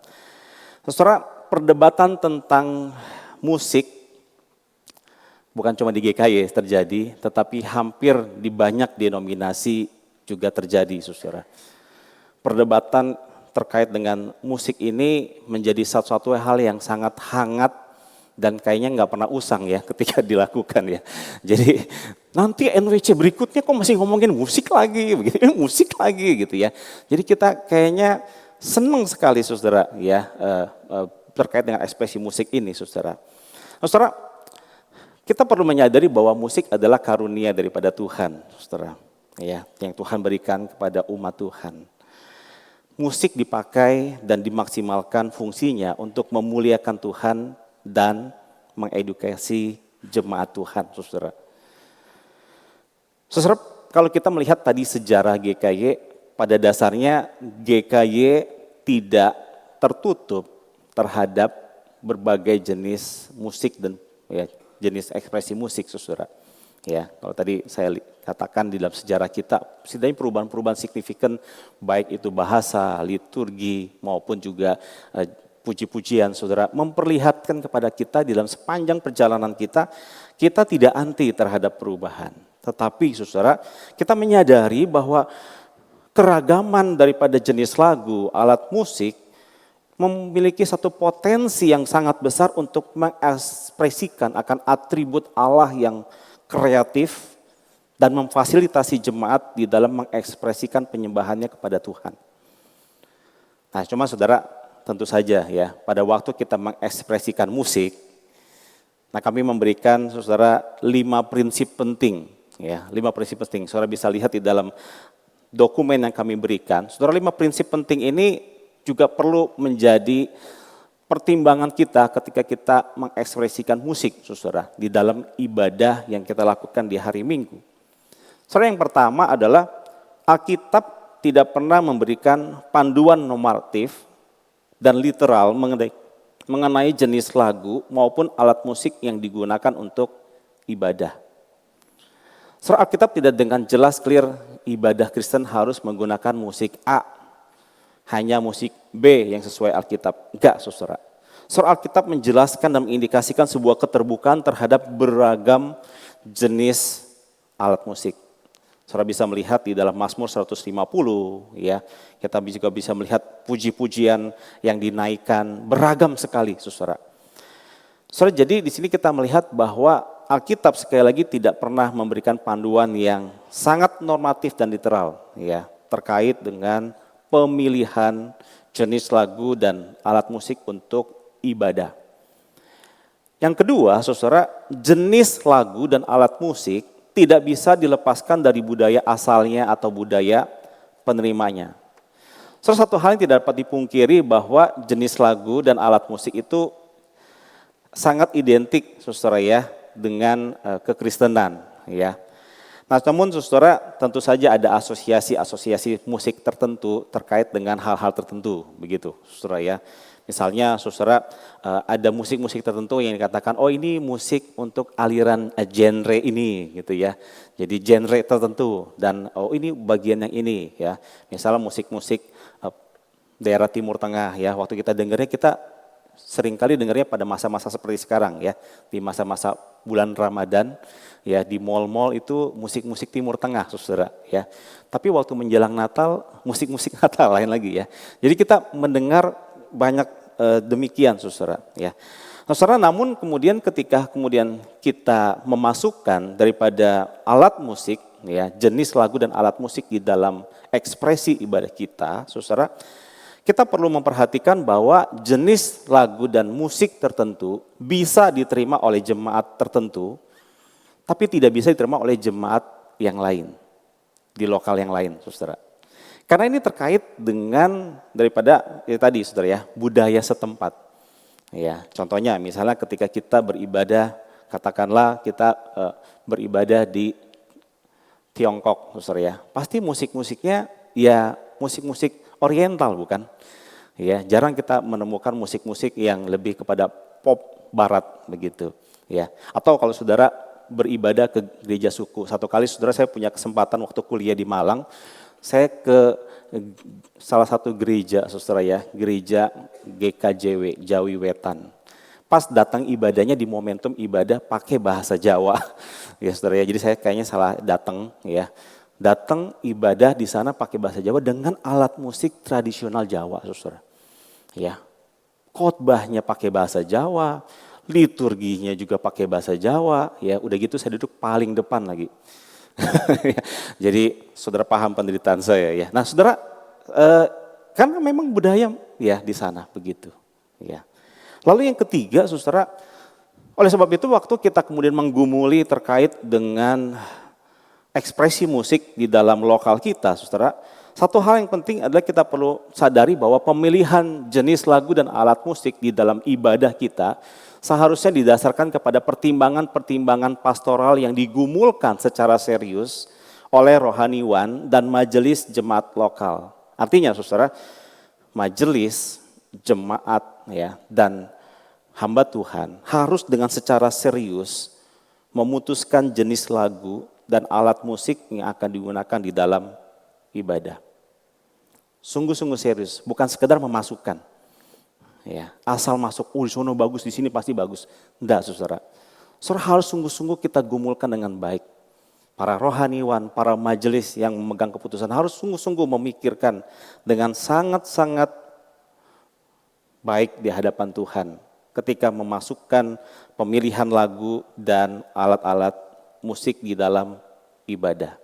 Speaker 2: Saudara, perdebatan tentang musik bukan cuma di GKY terjadi, tetapi hampir di banyak denominasi juga terjadi, saudara. Perdebatan terkait dengan musik ini menjadi satu-satu hal yang sangat hangat dan kayaknya nggak pernah usang ya ketika dilakukan ya. Jadi nanti NWC berikutnya kok masih ngomongin musik lagi, begitu, musik lagi gitu ya. Jadi kita kayaknya senang sekali, saudara, ya terkait dengan ekspresi musik ini, saudara. Saudara, kita perlu menyadari bahwa musik adalah karunia daripada Tuhan, saudara, ya, yang Tuhan berikan kepada umat Tuhan. Musik dipakai dan dimaksimalkan fungsinya untuk memuliakan Tuhan dan mengedukasi jemaat Tuhan, saudara. Saudara, kalau kita melihat tadi sejarah GKY, pada dasarnya GKY tidak tertutup terhadap berbagai jenis musik dan ya, jenis ekspresi musik, saudara. Ya, kalau tadi saya katakan di dalam sejarah kita, setidaknya perubahan-perubahan signifikan, baik itu bahasa, liturgi, maupun juga puji-pujian, saudara, memperlihatkan kepada kita di dalam sepanjang perjalanan kita, kita tidak anti terhadap perubahan. Tetapi saudara, kita menyadari bahwa keragaman daripada jenis lagu, alat musik, memiliki satu potensi yang sangat besar untuk mengekspresikan akan atribut Allah yang kreatif dan memfasilitasi jemaat di dalam mengekspresikan penyembahannya kepada Tuhan. Nah, cuma saudara, tentu saja ya, pada waktu kita mengekspresikan musik, nah kami memberikan saudara 5 prinsip penting, ya, 5 prinsip penting. Saudara bisa lihat di dalam dokumen yang kami berikan. Saudara, 5 prinsip penting ini juga perlu menjadi pertimbangan kita ketika kita mengekspresikan musik, saudara, di dalam ibadah yang kita lakukan di hari Minggu. Saudara, yang pertama adalah Alkitab tidak pernah memberikan panduan normatif dan literal mengenai jenis lagu maupun alat musik yang digunakan untuk ibadah. Saudara, Alkitab tidak dengan jelas clear ibadah Kristen harus menggunakan musik A, hanya musik B yang sesuai Alkitab. Enggak, saudara. Saudara, Alkitab menjelaskan dan mengindikasikan sebuah keterbukaan terhadap beragam jenis alat musik. Saudara bisa melihat di dalam Mazmur 150, ya. Kita juga bisa melihat puji-pujian yang dinaikkan, beragam sekali, saudara. Saudara, jadi di sini kita melihat bahwa Alkitab sekali lagi tidak pernah memberikan panduan yang sangat normatif dan literal, ya, terkait dengan pemilihan jenis lagu dan alat musik untuk ibadah. Yang kedua, saudara, jenis lagu dan alat musik tidak bisa dilepaskan dari budaya asalnya atau budaya penerimanya. Salah satu hal yang tidak dapat dipungkiri bahwa jenis lagu dan alat musik itu sangat identik, saudara ya, dengan kekristenan, ya. Nah, namun saudara, tentu saja ada asosiasi-asosiasi musik tertentu terkait dengan hal-hal tertentu, begitu, saudara ya. Misalnya, saudara, ada musik-musik tertentu yang dikatakan, oh ini musik untuk aliran genre ini, gitu ya. Jadi genre tertentu dan oh ini bagian yang ini, ya. Misalnya musik-musik daerah Timur Tengah, ya. Waktu kita dengarnya kita seringkali dengarnya pada masa-masa seperti sekarang, ya, di masa-masa bulan Ramadan. Ya, di mal-mal itu musik-musik Timur Tengah, saudara, ya. Tapi waktu menjelang Natal, musik-musik Natal lain lagi, ya. Jadi kita mendengar banyak demikian, saudara, ya. Nah, saudara, namun kemudian ketika kita memasukkan daripada alat musik, ya, jenis lagu dan alat musik di dalam ekspresi ibadah kita, saudara, kita perlu memperhatikan bahwa jenis lagu dan musik tertentu bisa diterima oleh jemaat tertentu, tapi tidak bisa diterima oleh jemaat yang lain, di lokal yang lain, saudara. Karena ini terkait dengan daripada ya tadi, saudara ya, budaya setempat. Ya, contohnya misalnya ketika kita beribadah, katakanlah kita beribadah di Tiongkok, saudara ya, pasti musik-musiknya ya musik-musik oriental, bukan? Ya, jarang kita menemukan musik-musik yang lebih kepada pop barat begitu, ya. Atau kalau saudara beribadah ke gereja suku. Satu kali saudara saya punya kesempatan waktu kuliah di Malang, saya ke salah satu gereja, saudara ya, gereja GKJW, Jawi Wetan. Pas datang ibadahnya di momentum ibadah pakai bahasa Jawa, ya saudara ya. Jadi saya kayaknya salah datang, ya. Datang ibadah di sana pakai bahasa Jawa dengan alat musik tradisional Jawa, saudara. Ya, khotbahnya pakai bahasa Jawa, liturginya juga pakai bahasa Jawa, ya udah gitu saya duduk paling depan lagi. Jadi saudara paham penderitaan saya ya. Nah saudara, karena memang budaya ya di sana begitu. Ya. Lalu yang ketiga, saudara, oleh sebab itu waktu kita kemudian menggumuli terkait dengan ekspresi musik di dalam lokal kita, saudara, satu hal yang penting adalah kita perlu sadari bahwa pemilihan jenis lagu dan alat musik di dalam ibadah kita seharusnya didasarkan kepada pertimbangan-pertimbangan pastoral yang digumulkan secara serius oleh rohaniwan dan majelis jemaat lokal. Artinya, saudara, majelis, jemaat, ya, dan hamba Tuhan harus dengan secara serius memutuskan jenis lagu dan alat musik yang akan digunakan di dalam ibadah. Sungguh-sungguh serius, bukan sekedar memasukkan. Ya, asal masuk, di sono bagus, di sini pasti bagus. Enggak, saudara. Saudara harus sungguh-sungguh kita gumulkan dengan baik. para rohaniwan, para majelis yang memegang keputusan harus sungguh-sungguh memikirkan dengan sangat-sangat baik di hadapan Tuhan ketika memasukkan pemilihan lagu dan alat-alat musik di dalam ibadah.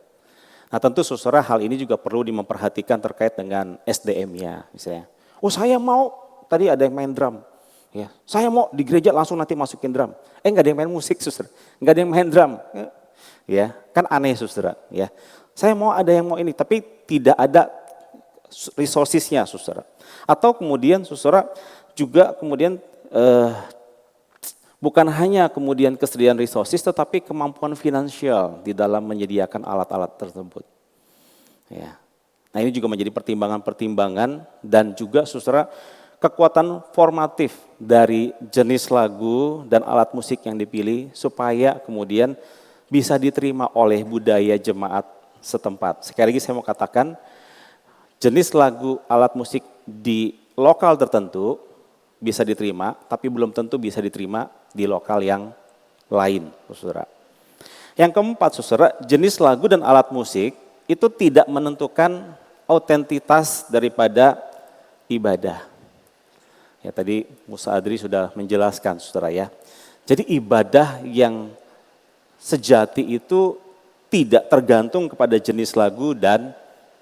Speaker 2: Nah tentu saudara hal ini juga perlu memperhatikan terkait dengan SDM-nya misalnya. Oh saya mau, tadi ada yang main drum. Ya, saya mau di gereja langsung nanti masukin drum. Enggak ada yang main musik saudara, enggak ada yang main drum. Ya, kan aneh saudara. Ya, saya mau ada yang mau ini, tapi tidak ada resourcesnya saudara. Atau kemudian saudara juga kemudian bukan hanya kemudian kesediaan resources, tetapi kemampuan finansial di dalam menyediakan alat-alat tersebut. Ya, nah ini juga menjadi pertimbangan-pertimbangan dan juga saudara kekuatan formatif dari jenis lagu dan alat musik yang dipilih supaya kemudian bisa diterima oleh budaya jemaat setempat. Sekali lagi saya mau katakan, jenis lagu alat musik di lokal tertentu bisa diterima, tapi belum tentu bisa diterima di lokal yang lain, saudara. Yang keempat, saudara, jenis lagu dan alat musik itu tidak menentukan autentitas daripada ibadah. Ya tadi Musa Adri sudah menjelaskan saudara ya. Jadi ibadah yang sejati itu tidak tergantung kepada jenis lagu dan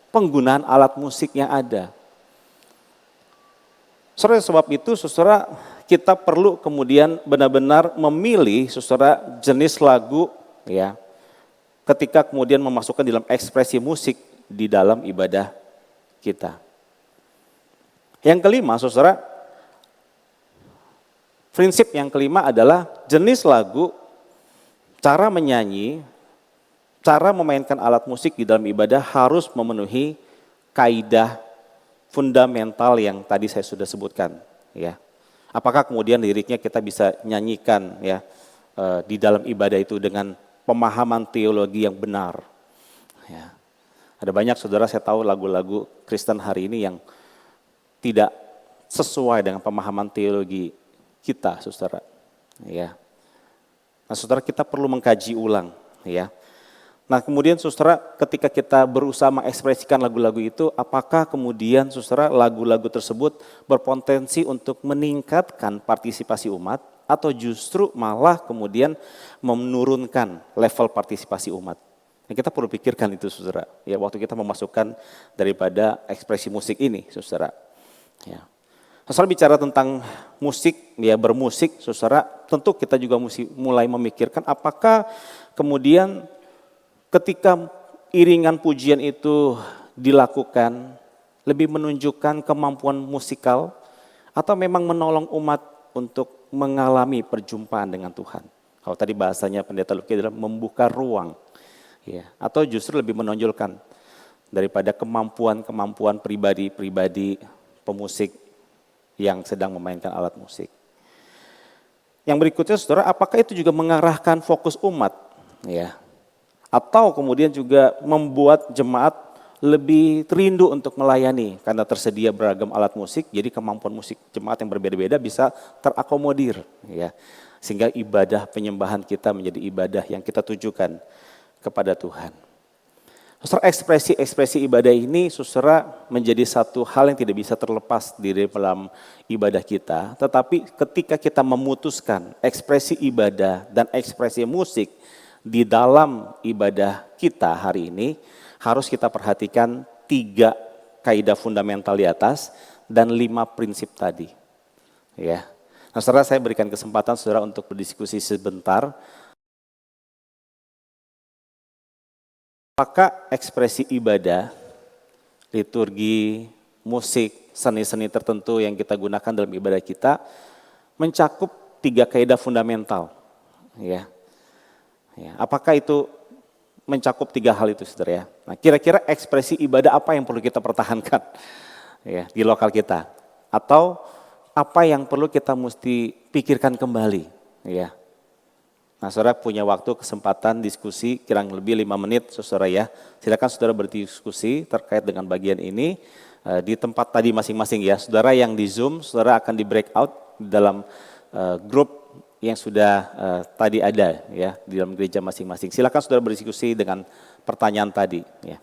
Speaker 2: penggunaan alat musik yang ada. Saudara sebab itu saudara kita perlu kemudian benar-benar memilih saudara jenis lagu ya. Ketika kemudian memasukkan dalam ekspresi musik di dalam ibadah kita. Yang kelima saudara, prinsip yang kelima adalah jenis lagu, cara menyanyi, cara memainkan alat musik di dalam ibadah harus memenuhi kaidah fundamental yang tadi saya sudah sebutkan. Ya, apakah kemudian liriknya kita bisa nyanyikan ya di dalam ibadah itu dengan pemahaman teologi yang benar. Ya, ada banyak saudara saya tahu lagu-lagu Kristen hari ini yang tidak sesuai dengan pemahaman teologi kita, saudara. Ya. Nah, saudara kita perlu mengkaji ulang, ya. Nah, kemudian saudara ketika kita berusaha mengekspresikan lagu-lagu itu, apakah kemudian saudara lagu-lagu tersebut berpotensi untuk meningkatkan partisipasi umat atau justru malah kemudian menurunkan level partisipasi umat? Nah, kita perlu pikirkan itu, saudara. Ya, waktu kita memasukkan daripada ekspresi musik ini, saudara. Ya. Saudara bicara tentang musik, ya bermusik, saudara, tentu kita juga mesti mulai memikirkan apakah kemudian ketika iringan pujian itu dilakukan lebih menunjukkan kemampuan musikal atau memang menolong umat untuk mengalami perjumpaan dengan Tuhan. Kalau tadi bahasanya Pendeta Luki adalah membuka ruang, ya, atau justru lebih menonjolkan daripada kemampuan-kemampuan pribadi-pribadi pemusik yang sedang memainkan alat musik. Yang berikutnya saudara, apakah itu juga mengarahkan fokus umat? Ya. Atau kemudian juga membuat jemaat lebih rindu untuk melayani karena tersedia beragam alat musik, jadi kemampuan musik jemaat yang berbeda-beda bisa terakomodir. Ya. Sehingga ibadah penyembahan kita menjadi ibadah yang kita tujukan kepada Tuhan. Saudara, ekspresi ibadah ini saudara menjadi satu hal yang tidak bisa terlepas di dalam ibadah kita. Tetapi ketika kita memutuskan ekspresi ibadah dan ekspresi musik di dalam ibadah kita hari ini, harus kita perhatikan 3 kaidah fundamental di atas dan 5 prinsip tadi. Ya. Nah, saudara, saya berikan kesempatan saudara untuk berdiskusi sebentar. Apakah ekspresi ibadah, liturgi, musik, seni-seni tertentu yang kita gunakan dalam ibadah kita mencakup 3 kaidah fundamental? Ya. Ya, apakah itu mencakup 3 hal itu, saudara ya? Nah, kira-kira ekspresi ibadah apa yang perlu kita pertahankan ya, di lokal kita? Atau apa yang perlu kita mesti pikirkan kembali? Ya. Nah, saudara punya waktu kesempatan diskusi kurang lebih 5 menit, saudara ya. Silakan saudara berdiskusi terkait dengan bagian ini di tempat tadi masing-masing ya. Saudara yang di Zoom, saudara akan di breakout dalam grup yang sudah tadi ada ya di dalam gereja masing-masing. Silakan saudara berdiskusi dengan pertanyaan tadi ya.